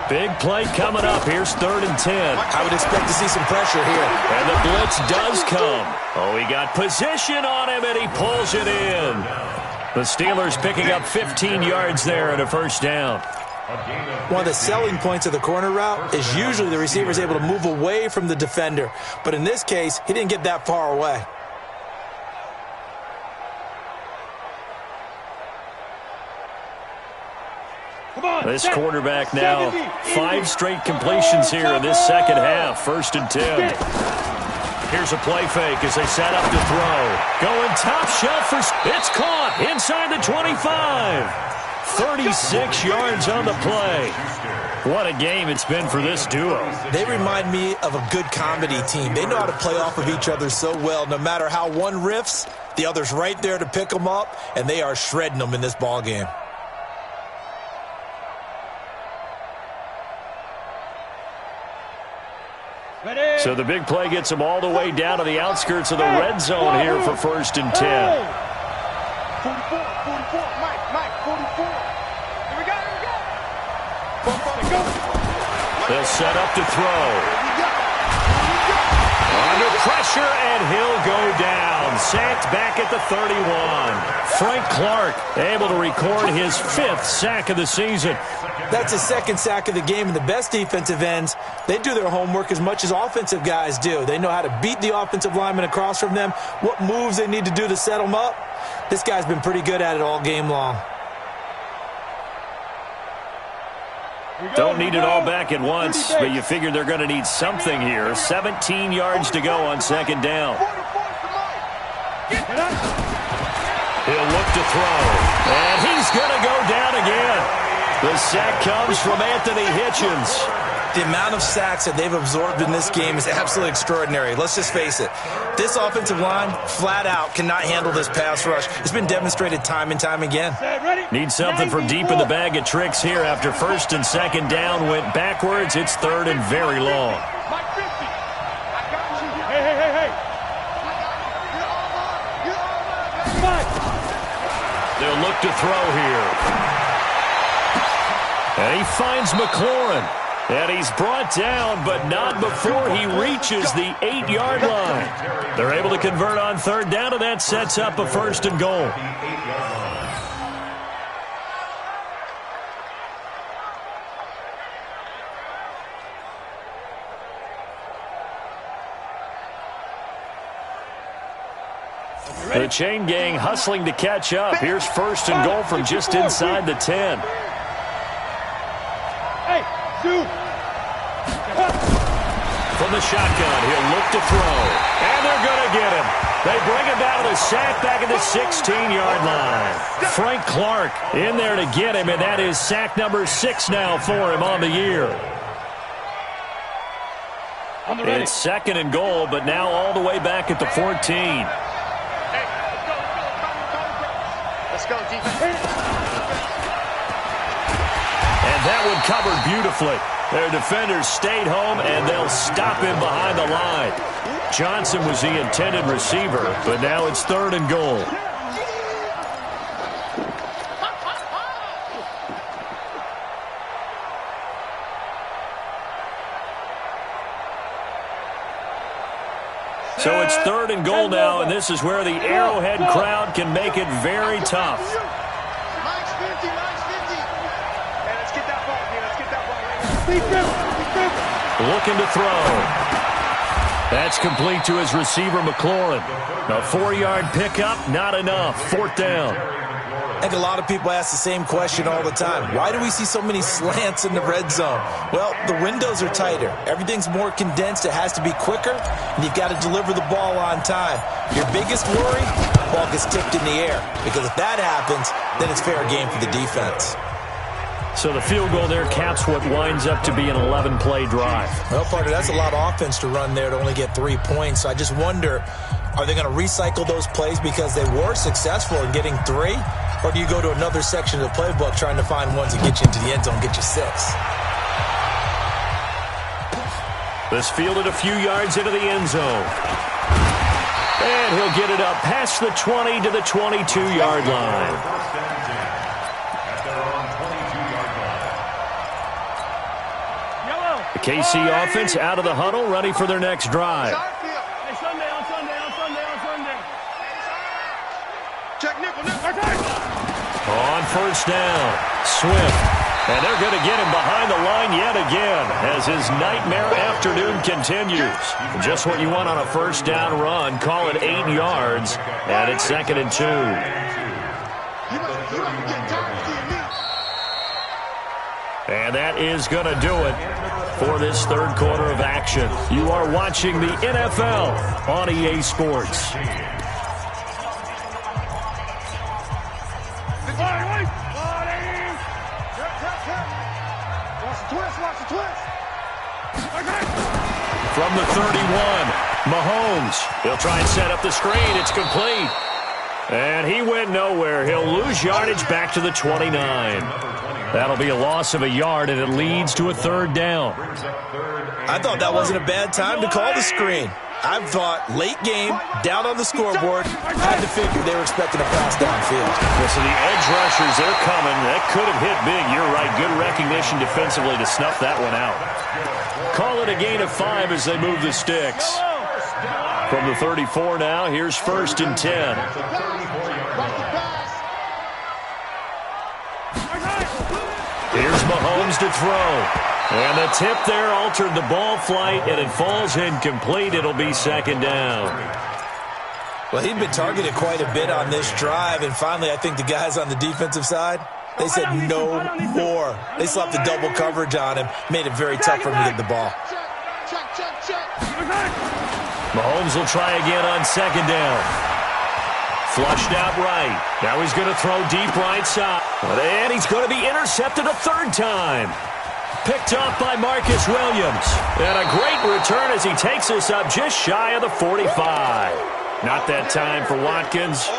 Big play coming up. Here's 3rd and 10. I would expect to see some pressure here. And the blitz does come. Oh, he got position on him, and he pulls it in. The Steelers picking up 15 yards there and a 1st down. One of the selling points of the corner route is usually the receiver is able to move away from the defender. But in this case, he didn't get that far away. This quarterback now 5 straight completions here in this 2nd half. 1st and 10. Here's a play fake as they set up to throw. Going top shelf for... It's caught inside the 25. 36 yards on the play. What a game it's been for this duo. They remind me of a good comedy team. They know how to play off of each other so well. No matter how one riffs, the other's right there to pick them up, and they are shredding them in this ball game. So the big play gets them all the way down to the outskirts of the red zone here for 1st and 10. 44, Mike, 44. Here we go. They'll set up to throw. Under pressure, and he'll go down. Sacked back at the 31. Frank Clark able to record his 5th sack of the season. That's his 2nd sack of the game, and the best defensive ends, they do their homework as much as offensive guys do. They know how to beat the offensive lineman across from them, what moves they need to do to set them up. This guy's been pretty good at it all game long. Don't need it all back at once, but you figure they're going to need something here. 17 yards to go on 2nd down. He'll look to throw, and he's going to go down again. The sack comes from Anthony Hitchens. The amount of sacks that they've absorbed in this game is absolutely extraordinary. Let's just face it. This offensive line, flat out, cannot handle this pass rush. It's been demonstrated time and time again. Need something from deep in the bag of tricks here after 1st and 2nd down went backwards. It's 3rd and very long. Hey. They'll look to throw here. And he finds McLaurin. And he's brought down, but not before he reaches the 8-yard line. They're able to convert on 3rd down, and that sets up a 1st and goal. The chain gang hustling to catch up. Here's 1st and goal from just inside the 10. From the shotgun, he'll look to throw. And they're going to get him. They bring him down to the sack back at the 16-yard line. Frank Clark in there to get him, and that is sack number 6 now for him on the year. It's 2nd and goal, but now all the way back at the 14. Let's go, defense. And that one covered beautifully. Their defenders stayed home, and they'll stop him behind the line. Johnson was the intended receiver, but now it's 3rd and goal. So it's 3rd and goal now, and this is where the Arrowhead crowd can make it very tough. Nice 50, nice 50. Hey, let's get that ball, man. Let's get that ball right Be careful. Looking to throw. That's complete to his receiver, McLaurin. A 4-yard pickup, not enough. 4th down. I think a lot of people ask the same question all the time. Why do we see so many slants in the red zone? Well, the windows are tighter. Everything's more condensed. It has to be quicker, and you've got to deliver the ball on time. Your biggest worry, the ball gets tipped in the air, because if that happens, then it's fair game for the defense. So the field goal there caps what winds up to be an 11-play drive. Well, partner, that's a lot of offense to run there to only get 3 points. So I just wonder, are they going to recycle those plays because they were successful in getting 3? Or do you go to another section of the playbook trying to find ones that get you into the end zone, get you 6? This fielded a few yards into the end zone. And he'll get it up past the 20 to the 22-yard line. The KC offense out of the huddle, ready for their next drive. Hey, Sunday. Check nickel. On 1st down, Swift. And they're going to get him behind the line yet again as his nightmare afternoon continues. Just what you want on a 1st down run. Call it 8 yards, and it's 2nd and 2. And that is going to do it for this 3rd quarter of action. You are watching the NFL on EA Sports. Watch the twist. From the 31, Mahomes. He'll try and set up the screen. It's complete. And he went nowhere. He'll lose yardage back to the 29. That'll be a loss of a yard, and it leads to a 3rd down. I thought that wasn't a bad time to call the screen. I thought late game, down on the scoreboard, had to figure they were expecting a pass downfield. Well, so the edge rushers, they're coming. That could have hit big. You're right. Good recognition defensively to snuff that one out. Call it a gain of 5 as they move the sticks. From the 34 now, here's 1st and 10. Here's Mahomes to throw. And the tip there altered the ball flight, and it falls incomplete. It'll be 2nd down. Well, he'd been targeted quite a bit on this drive, and finally I think the guys on the defensive side, they said no more. They slapped the double coverage on him, made it very tough for him to get the ball. Check. Mahomes will try again on 2nd down. Flushed out right. Now he's going to throw deep right side. And he's going to be intercepted a 3rd time. Picked off by Marcus Williams. And a great return as he takes us up just shy of the 45. Not that time for Watkins.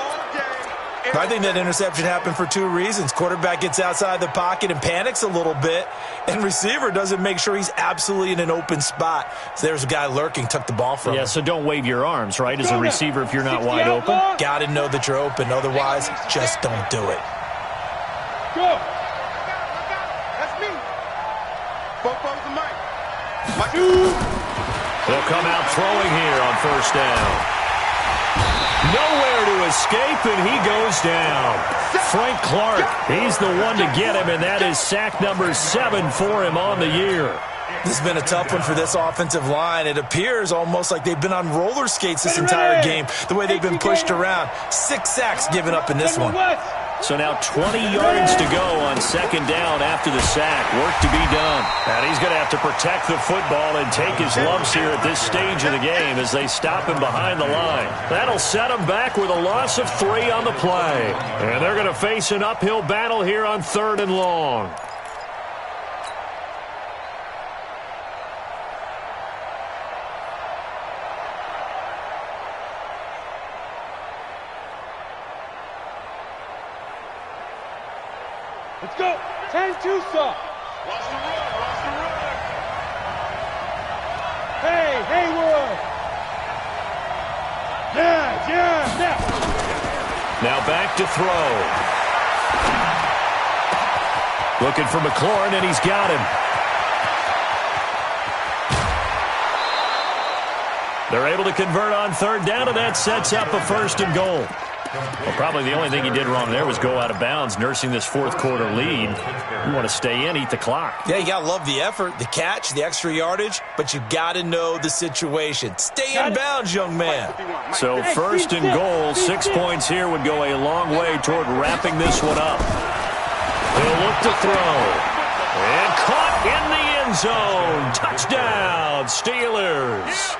I think that interception happened for 2 reasons. Quarterback gets outside the pocket and panics a little bit, and receiver doesn't make sure he's absolutely in an open spot. So there's a guy lurking, took the ball from him. Yeah, so don't wave your arms, right, as a receiver if you're not wide open. Got to know that you're open. Otherwise, just don't do it. Go. That's me. Both of the mic. They'll come out throwing here on 1st down. Nowhere to escape, and he goes down. Frank Clark, he's the one to get him, and that is sack number 7 for him on the year. This has been a tough one for this offensive line. It appears almost like they've been on roller skates this entire game, the way they've been pushed around. 6 sacks given up in this one. So now 20 yards to go on 2nd down after the sack. Work to be done. And he's going to have to protect the football and take his lumps here at this stage of the game as they stop him behind the line. That'll set him back with a loss of 3 on the play. And they're going to face an uphill battle here on 3rd and long. Let's go. 10-2 stop. Watch the run. Hey, Haywood. Yeah. Now back to throw. Looking for McLaurin, and he's got him. They're able to convert on third down, and that sets up a 1st and goal. Well, probably the only thing he did wrong there was go out of bounds, nursing this fourth-quarter lead. You want to stay in, eat the clock. Yeah, you got to love the effort, the catch, the extra yardage, but you got to know the situation. Stay in bounds, young man. So 1st and goal, 6 points here would go a long way toward wrapping this one up. He'll look to throw. And caught in the end zone. Touchdown, Steelers.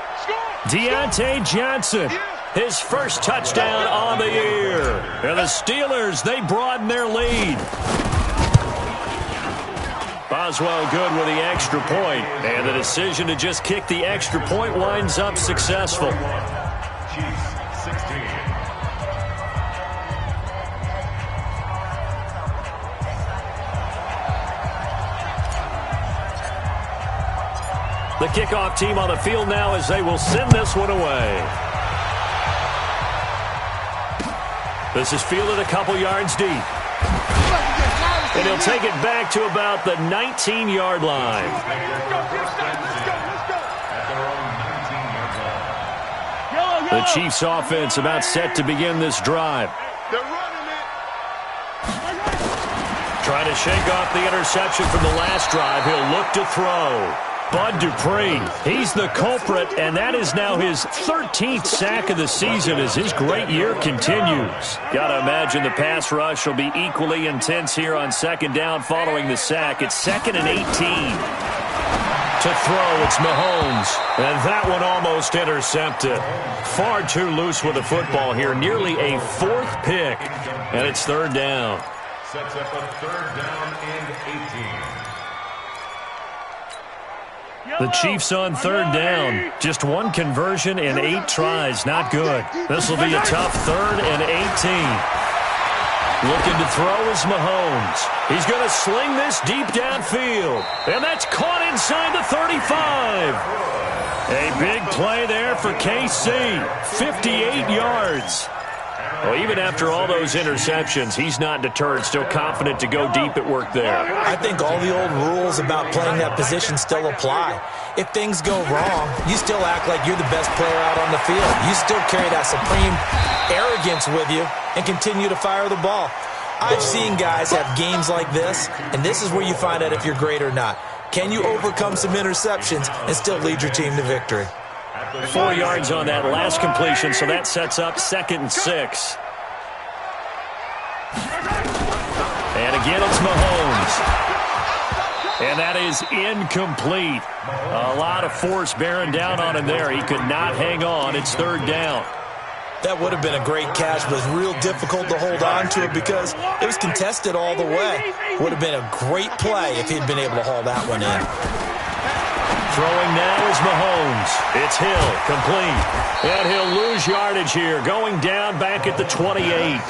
Deontay Johnson, his first touchdown on the year. And the Steelers, they broaden their lead. Boswell good with the extra point, and the decision to just kick the extra point winds up successful. Chiefs 16. The kickoff team on the field now as they will send this one away. This is fielded a couple yards deep. And he'll take it back to about the 19-yard line. The Chiefs offense about set to begin this drive. They're running it. Trying to shake off the interception from the last drive. He'll look to throw. Bud Dupree, he's the culprit, and that is now his 13th sack of the season as his great year continues. Got to imagine the pass rush will be equally intense here on 2nd down following the sack. It's 2nd and 18. To throw, it's Mahomes, and that one almost intercepted. Far too loose with the football here, nearly a 4th pick, and it's 3rd down. Sets up a 3rd down and 18. The Chiefs on 3rd down. Just one conversion in 8 tries. Not good. This will be a tough 3rd and 18. Looking to throw is Mahomes. He's going to sling this deep downfield. And that's caught inside the 35. A big play there for KC. 58 yards. Well, even after all those interceptions, he's not deterred, still confident to go deep at work there. I think all the old rules about playing that position still apply. If things go wrong, you still act like you're the best player out on the field. You still carry that supreme arrogance with you and continue to fire the ball. I've seen guys have games like this, and this is where you find out if you're great or not. Can you overcome some interceptions and still lead your team to victory? 4 yards on that last completion, so that sets up 2nd and 6. And again, it's Mahomes. And that is incomplete. A lot of force bearing down on him there. He could not hang on. It's 3rd down. That would have been a great catch, but it's real difficult to hold on to it because it was contested all the way. Would have been a great play if he'd been able to haul that one in. Throwing now is Mahomes. It's Hill, complete. And he'll lose yardage here, going down back at the 28.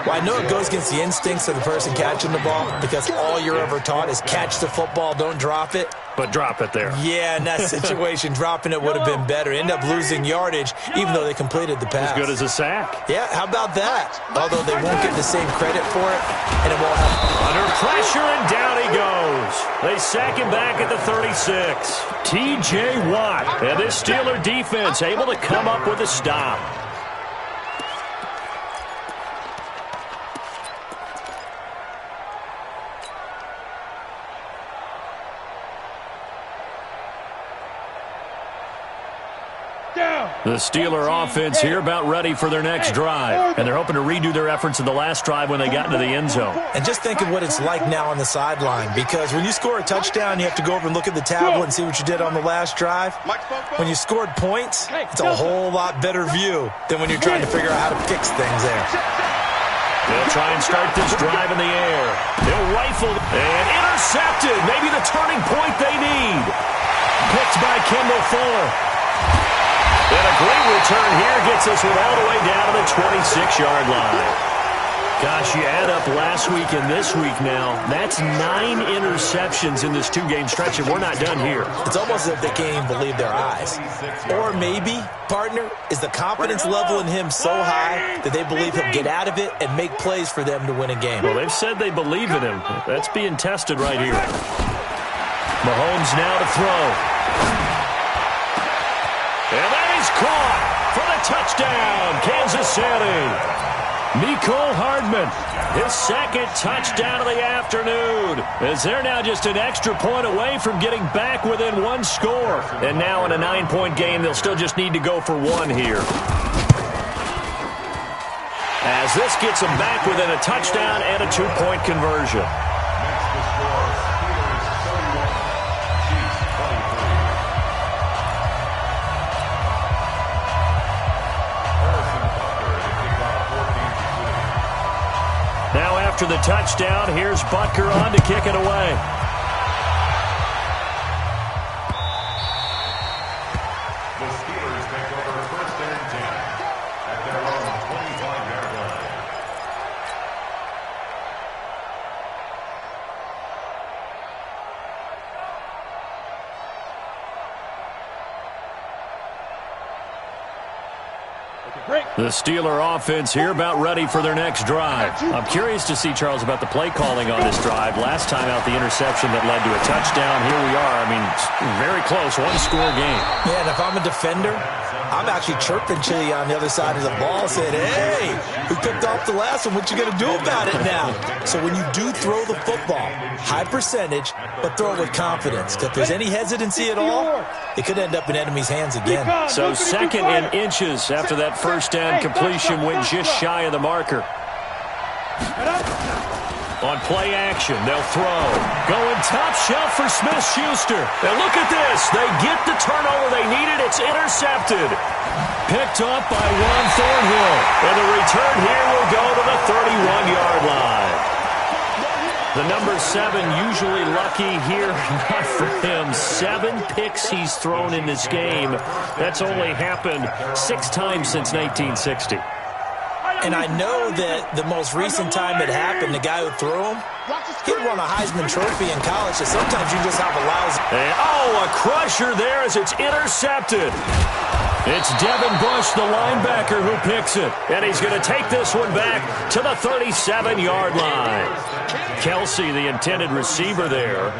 Well, I know it goes against the instincts of the person catching the ball because all you're ever taught is catch the football, don't drop it. But drop it there. Yeah, in that situation, dropping it would have been better. End up losing yardage, even though they completed the pass. As good as a sack. Yeah, how about that? Although they won't get the same credit for it, and it won't help. Under pressure, and down he goes. They sack him back at the 36. T.J. Watt. And this Steeler defense able to come up with a stop. The Steeler offense here about ready for their next drive. And they're hoping to redo their efforts in the last drive when they got into the end zone. And just think of what it's like now on the sideline, because when you score a touchdown, you have to go over and look at the tablet and see what you did on the last drive. When you scored points, it's a whole lot better view than when you're trying to figure out how to fix things there. They'll try and start this drive in the air. They'll rifle and intercepted. Maybe the turning point they need. Picked by Kendall Fuller. And a great return here gets us all the way down to the 26-yard line. Gosh, you add up last week and this week now, that's 9 interceptions in this 2-game stretch, and we're not done here. It's almost as if they can't even believe their eyes. Or maybe, partner, is the confidence level in him so high that they believe he'll get out of it and make plays for them to win a game. Well, they've said they believe in him. That's being tested right here. Mahomes now to throw. touchdown, Kansas City. Mecole Hardman, his second touchdown of the afternoon, as they're now just an extra point away from getting back within one score. And now in a 9-point game, they'll still just need to go for one here. As this gets them back within a touchdown and a 2-point conversion. Now after the touchdown, here's Butker on to kick it away. The Steelers take over 1st and 10 at their own 25-yard line. The Steeler offense here about ready for their next drive. I'm curious to see, Charles, about the play calling on this drive. Last time out, the interception that led to a touchdown. Here we are. I mean, very close, one-score game. Yeah, and if I'm a defender, I'm actually chirping Chili on the other side of the ball, saying, hey, who picked off the last one? What you going to do about it now? So when you do throw the football, high percentage, but throw it with confidence. If there's any hesitancy at all, it could end up in enemy's hands again. So second and inches after that first down completion went just shy of the marker. On play action, they'll throw. Going top shelf for Smith-Schuster. And look at this. They get the turnover they needed. It's intercepted. Picked up by Ron Thornhill. And the return here will go to the 31-yard line. The number 7 usually lucky here. Not for him. 7 picks he's thrown in this game. That's only happened 6 times since 1960. And I know that the most recent time it happened, the guy who threw him, he won a Heisman Trophy in college, so sometimes you just have a lousy... And, a crusher there as it's intercepted. It's Devin Bush, the linebacker, who picks it. And he's going to take this one back to the 37-yard line. Kelsey, the intended receiver there.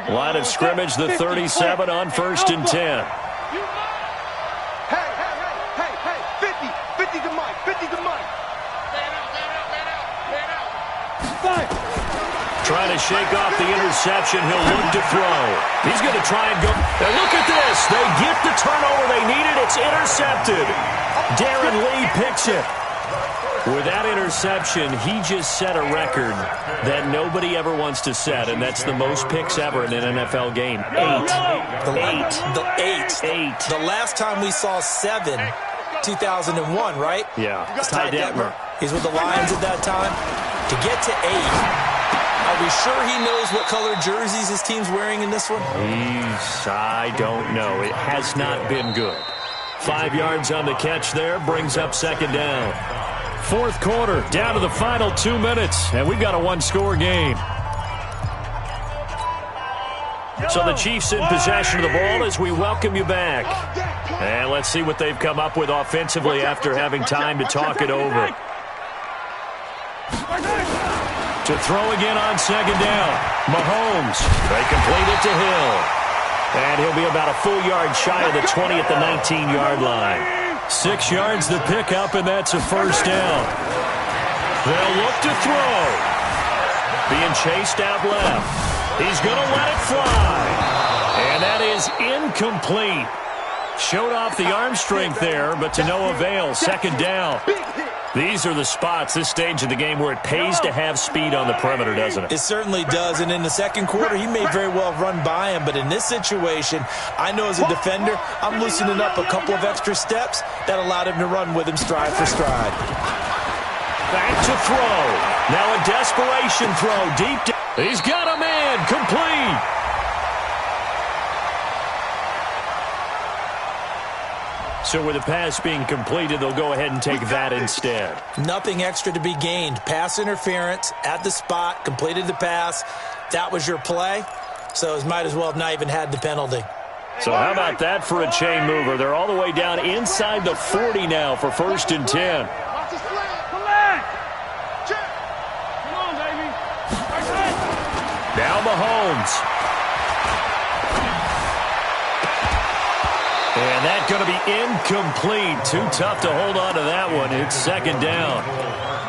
Line of scrimmage, the 37 on 1st and 10. Hey, 50 to Mike, 50 to Mike. Trying to shake off the interception. He'll look to throw. He's going to try and go. And look at this. They get the turnover they needed. It's intercepted. Darren Lee picks it. With that interception, he just set a record that nobody ever wants to set, and that's the most picks ever in an NFL game. 8. The last time we saw 7, 2001, right? Yeah. Ty Detmer. He's with the Lions at that time. To get to 8, are we sure he knows what color jerseys his team's wearing in this one? I don't know. It has not been good. 5 yards on the catch there, brings up second down. Fourth quarter, down to the final 2 minutes, and we've got a one-score game. So the Chiefs in possession of the ball as we welcome you back. And let's see what they've come up with offensively after having time to talk it over. To throw again on second down. Mahomes, they complete it to Hill. And he'll be about a full yard shy of the 20 at the 19-yard line. 6 yards the pickup, and that's a first down. They'll look to throw. Being chased out left. He's going to let it fly. And that is incomplete. Showed off the arm strength there, but to no avail. Second down. These are the spots, this stage of the game, where it pays to have speed on the perimeter, doesn't it? It certainly does, and in the second quarter, he may very well run by him, but in this situation, I know as a defender, I'm loosening up a couple of extra steps that allowed him to run with him stride for stride. Back to throw. Now a desperation throw deep down. He's got a man, complete. So with the pass being completed, they'll go ahead and take that instead. Nothing extra to be gained. Pass interference at the spot, completed the pass. That was your play, so it might as well have not even had the penalty. So how about that for a chain mover? They're all the way down inside the 40 now for 1st and 10. Come on, baby. Now Mahomes. And that's going to be incomplete. Too tough to hold on to that one. It's 2nd down.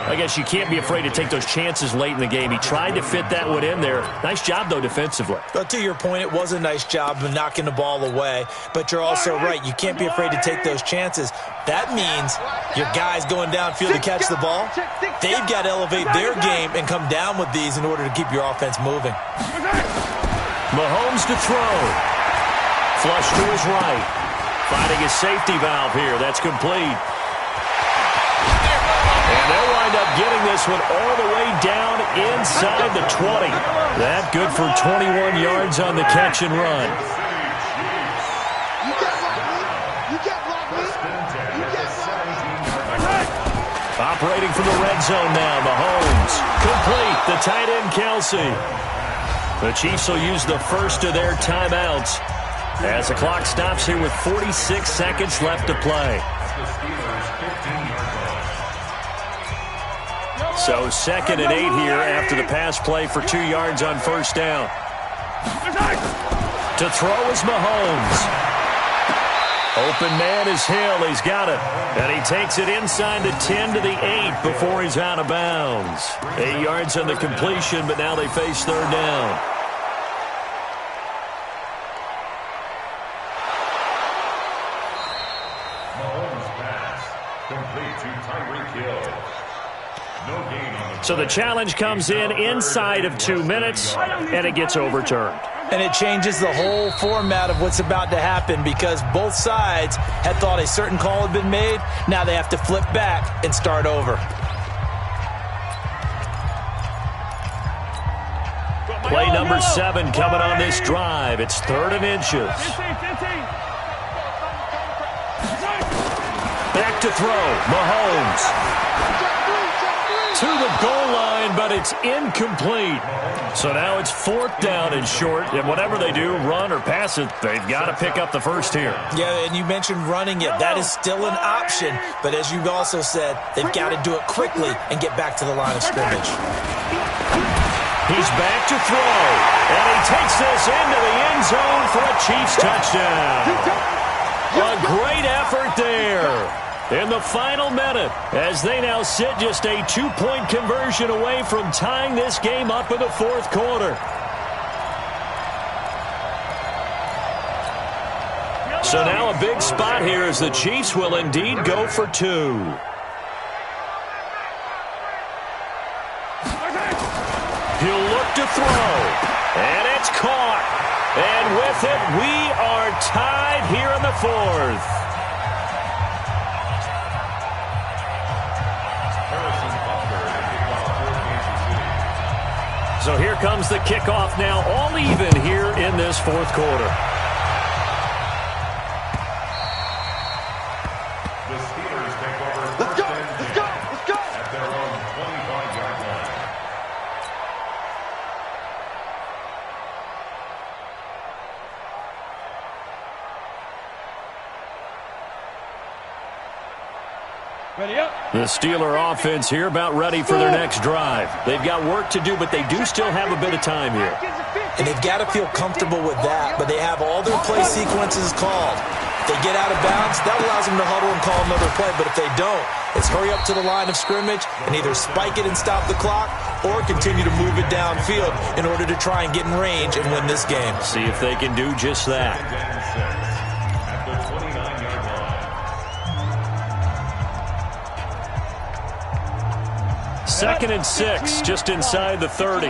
I guess you can't be afraid to take those chances late in the game. He tried to fit that one in there. Nice job, though, defensively. But to your point, it was a nice job of knocking the ball away. But you're also right. You can't be afraid to take those chances. That means your guys going downfield to catch the ball, they've got to elevate their game and come down with these in order to keep your offense moving. Mahomes to throw. Flush to his right. Finding his safety valve here. That's complete. And they'll wind up getting this one all the way down inside the 20. That good for 21 yards on the catch and run. Operating from the red zone now, Mahomes. Complete, the tight end, Kelsey. The Chiefs will use the first of their timeouts as the clock stops here with 46 seconds left to play. So 2nd and 8 here after the pass play for 2 yards on 1st down. To throw is Mahomes. Open man is Hill. He's got it. And he takes it inside the 10 to the 8 before he's out of bounds. 8 yards on the completion, but now they face 3rd down. So the challenge comes in inside of 2 minutes, and it gets overturned. And it changes the whole format of what's about to happen because both sides had thought a certain call had been made. Now they have to flip back and start over. Play number 7 coming on this drive. It's 3rd and inches. Back to throw. Mahomes. To the goal line, but it's incomplete. So now it's 4th down and short, and whatever they do, run or pass it, they've got to pick up the first here. Yeah, and you mentioned running it. That is still an option, but as you've also said, they've got to do it quickly and get back to the line of scrimmage. He's back to throw, and he takes this into the end zone for a Chiefs touchdown. A great effort there. In the final minute, as they now sit just a 2-point conversion away from tying this game up in the 4th quarter. So now a big spot here as the Chiefs will indeed go for 2. He'll look to throw, and it's caught. And with it, we are tied here in the 4th. So here comes the kickoff now, all even here in this 4th quarter. The Steelers take over 1st and 10 at their own 25-yard line. Ready up. The Steeler offense here about ready for their next drive. They've got work to do, but they do still have a bit of time here. And they've got to feel comfortable with that, but they have all their play sequences called. If they get out of bounds, that allows them to huddle and call another play, but if they don't, it's hurry up to the line of scrimmage and either spike it and stop the clock or continue to move it downfield in order to try and get in range and win this game. See if they can do just that. At the 29-yard line. 2nd and 6, just inside the 30.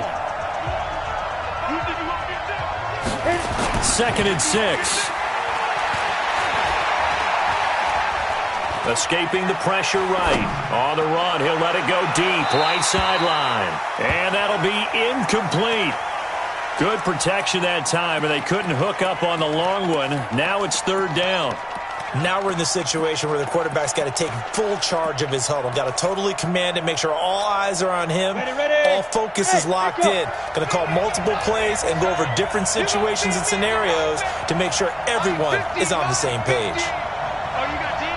2nd and 6. Escaping the pressure right. On the run, he'll let it go deep, right sideline. And that'll be incomplete. Good protection that time, and they couldn't hook up on the long one. Now it's 3rd down. Now we're in the situation where the quarterback's got to take full charge of his huddle. Got to totally command it, make sure all eyes are on him. Ready. All focus is locked in. Going to call multiple plays and go over different situations and scenarios to make sure everyone is on the same page. Oh, you got 10?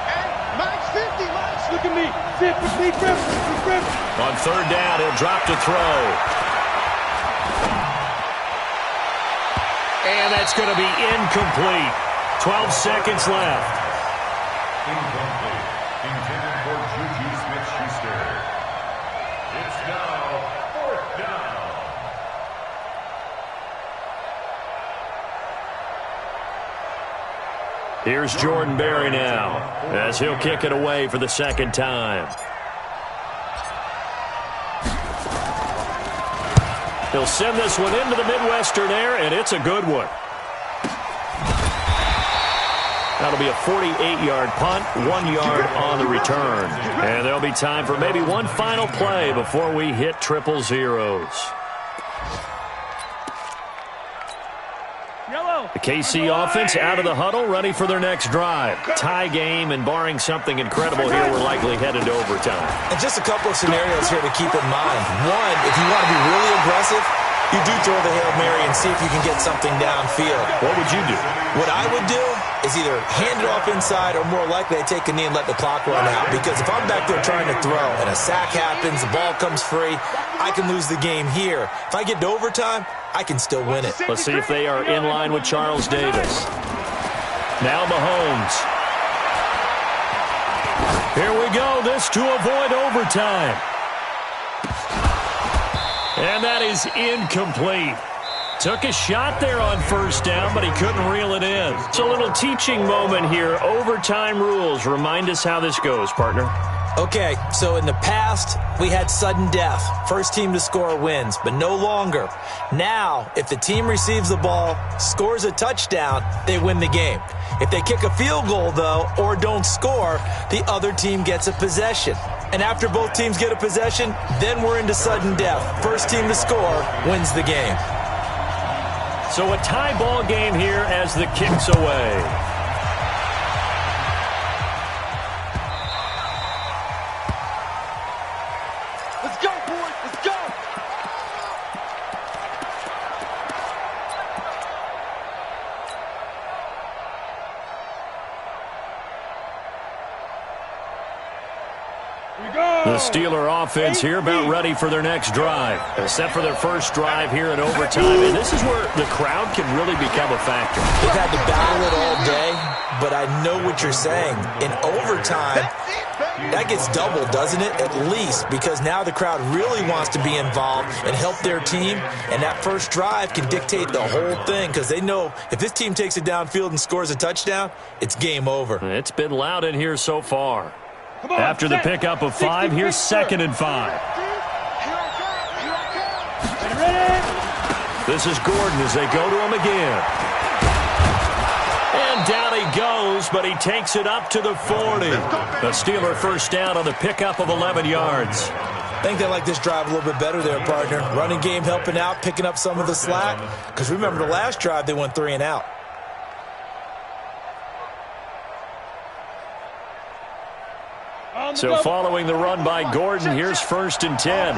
Hey, Mike's 50, Mike's. Look at me. Sit with me, Griffin. On third down, he'll drop to throw. And that's going to be incomplete. 12 seconds left. Incomplete. Intended for Juju Smith-Schuster. It's now 4th down. Here's Jordan Berry now, as he'll kick it away for the second time. He'll send this one into the Midwestern air, and it's a good one. That'll be a 48-yard punt, 1 yard on the return. And there'll be time for maybe one final play before we hit triple zeros. The KC offense out of the huddle, ready for their next drive. Tie game, and barring something incredible here, we're likely headed to overtime. And just a couple of scenarios here to keep in mind. One, if you want to be really aggressive, you do throw the Hail Mary and see if you can get something downfield. What would you do? What I would do is either hand it off inside or more likely I take a knee and let the clock run out. Because if I'm back there trying to throw and a sack happens, the ball comes free, I can lose the game here. If I get to overtime, I can still win it. Let's see if they are in line with Charles Davis. Now Mahomes. Here we go. This to avoid overtime. And that is incomplete. Took a shot there on first down, but he couldn't reel it in. It's a little teaching moment here. Overtime rules. Remind us how this goes, partner. Okay, so in the past, we had sudden death. First team to score wins, but no longer. Now, if the team receives the ball, scores a touchdown, they win the game. If they kick a field goal, though, or don't score, the other team gets a possession. And after both teams get a possession, then we're into sudden death. First team to score wins the game. So a tie ball game here as the kick's away. The Steeler offense here about ready for their next drive. Set for their first drive here in overtime. And this is where the crowd can really become a factor. They've had to battle it all day, but I know what you're saying. In overtime, that gets doubled, doesn't it? At least, because now the crowd really wants to be involved and help their team. And that first drive can dictate the whole thing because they know if this team takes it downfield and scores a touchdown, it's game over. It's been loud in here so far. After the pickup of 5, here's 2nd and 5. This is Gordon as they go to him again. And down he goes, but he takes it up to the 40. The Steeler first down on the pickup of 11 yards. I think they like this drive a little bit better there, partner. Running game helping out, picking up some of the slack. Because remember, the last drive, they went 3 and out. So following the run by Gordon, here's 1st and 10.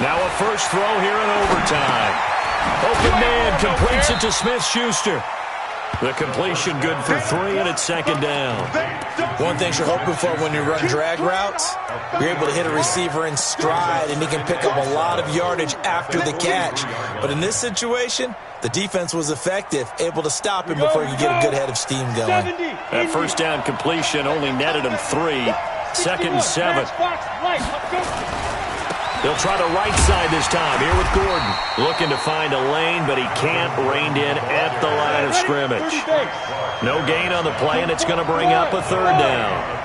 Now a first throw here in overtime. Open man completes it to Smith-Schuster. The completion good for 3, and it's 2nd down. One thing you're hoping for when you run drag routes, you're able to hit a receiver in stride, and he can pick up a lot of yardage after the catch. But in this situation, the defense was effective, able to stop him before you get a good head of steam going. That first down completion only netted him 3. 2nd and 7. They'll try to right side this time here with Gordon. Looking to find a lane, but he can't. Reined in at the line of scrimmage. No gain on the play, and it's going to bring up a 3rd down.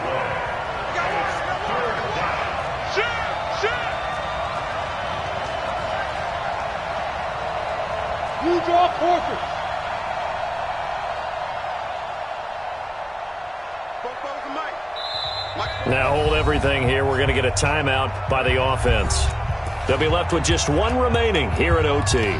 You draw quarters. Now hold everything here. We're going to get a timeout by the offense. They'll be left with just 1 remaining here at OT.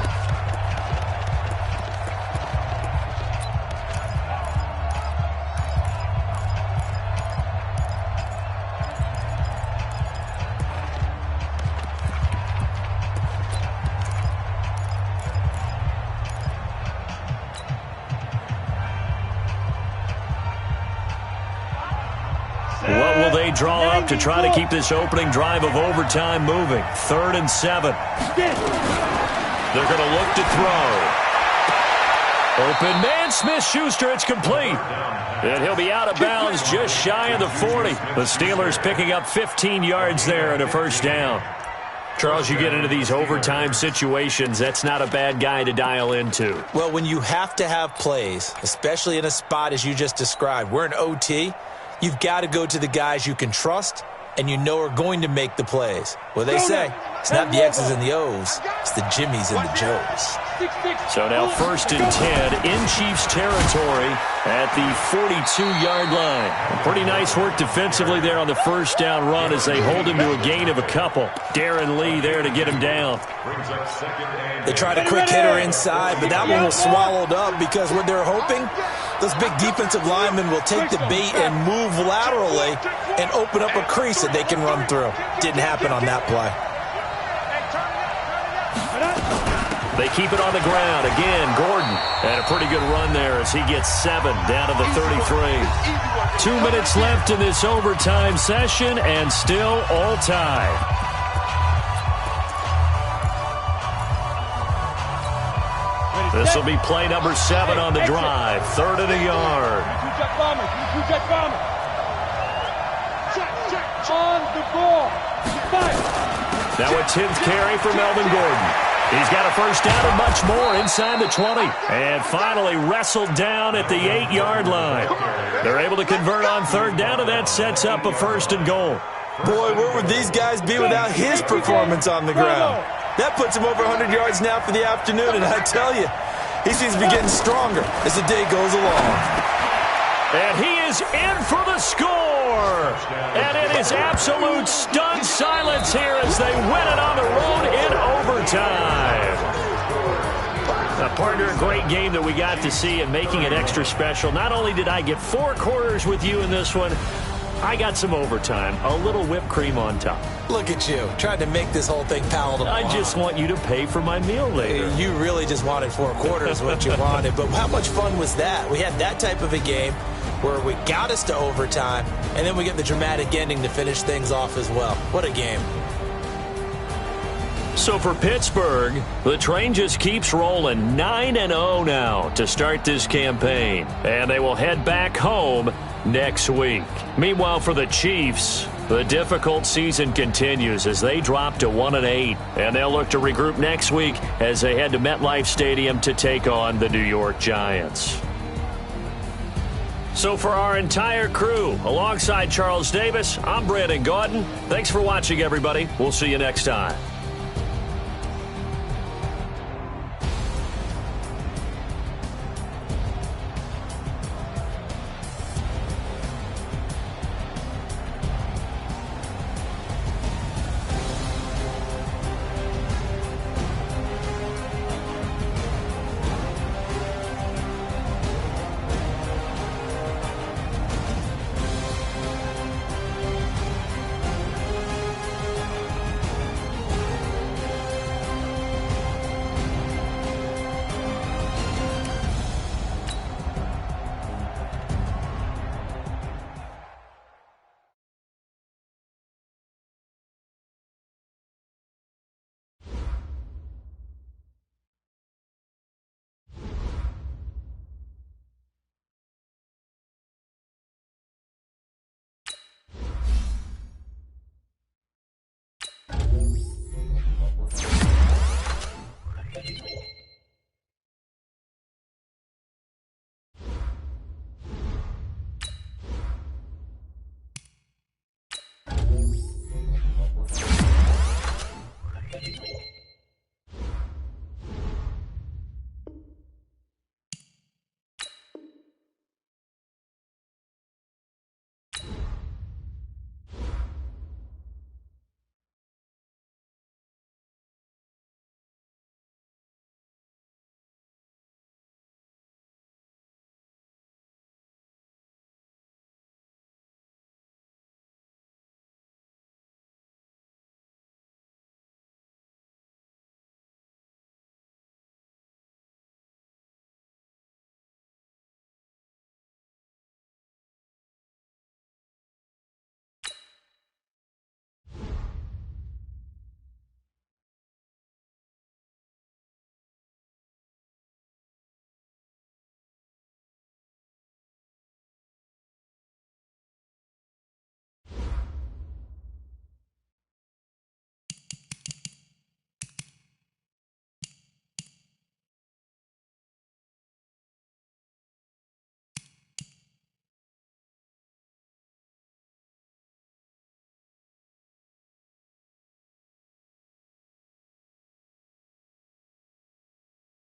they draw up to try to keep this opening drive of overtime moving. 3rd and 7. They're going to look to throw. Open man, Smith-Schuster, it's complete. And he'll be out of bounds just shy of the 40. The Steelers picking up 15 yards there and a first down. Charles, you get into these overtime situations, that's not a bad guy to dial into. Well, when you have to have plays, especially in a spot as you just described, we're in OT, you've got to go to the guys you can trust and you know are going to make the plays. Well, they say it's not the X's and the O's, it's the Jimmies and the Joes. So now 1st and 10 in Chiefs territory at the 42-yard line. Pretty nice work defensively there on the first down run as they hold him to a gain of a couple. Darren Lee there to get him down. They tried a quick hitter inside, but that one was swallowed up because what they're hoping, those big defensive linemen will take the bait and move laterally and open up a crease that they can run through. Didn't happen on that play. They keep it on the ground. Again, Gordon. And a pretty good run there as he gets 7 down to the 33. 2 minutes left in this overtime session and still all tied. This will be play number 7 on the drive. 3rd and a yard. On the ball. Now a 10th carry for Melvin Gordon. He's got a first down and much more inside the 20. And finally wrestled down at the 8-yard line. They're able to convert on 3rd down, and that sets up a 1st and goal. Boy, where would these guys be without his performance on the ground? That puts him over 100 yards now for the afternoon, and I tell you, he seems to be getting stronger as the day goes along. And he is in for the score. And it is absolute stunned silence here as they win it on the road in overtime. Partner, a great game that we got to see and making it extra special. Not only did I get 4 quarters with you in this one, I got some overtime, a little whipped cream on top. Look at you, trying to make this whole thing palatable. I just want you to pay for my meal later. You really just wanted 4 quarters, what you wanted. But how much fun was that? We had that type of a game where we got us to overtime, and then we get the dramatic ending to finish things off as well. What a game. So for Pittsburgh, the train just keeps rolling 9-0 now to start this campaign. And they will head back home next week. Meanwhile, for the Chiefs, the difficult season continues as they drop to 1-8. And they'll look to regroup next week as they head to MetLife Stadium to take on the New York Giants. So for our entire crew, alongside Charles Davis, I'm Brandon Gaudin. Thanks for watching, everybody. We'll see you next time.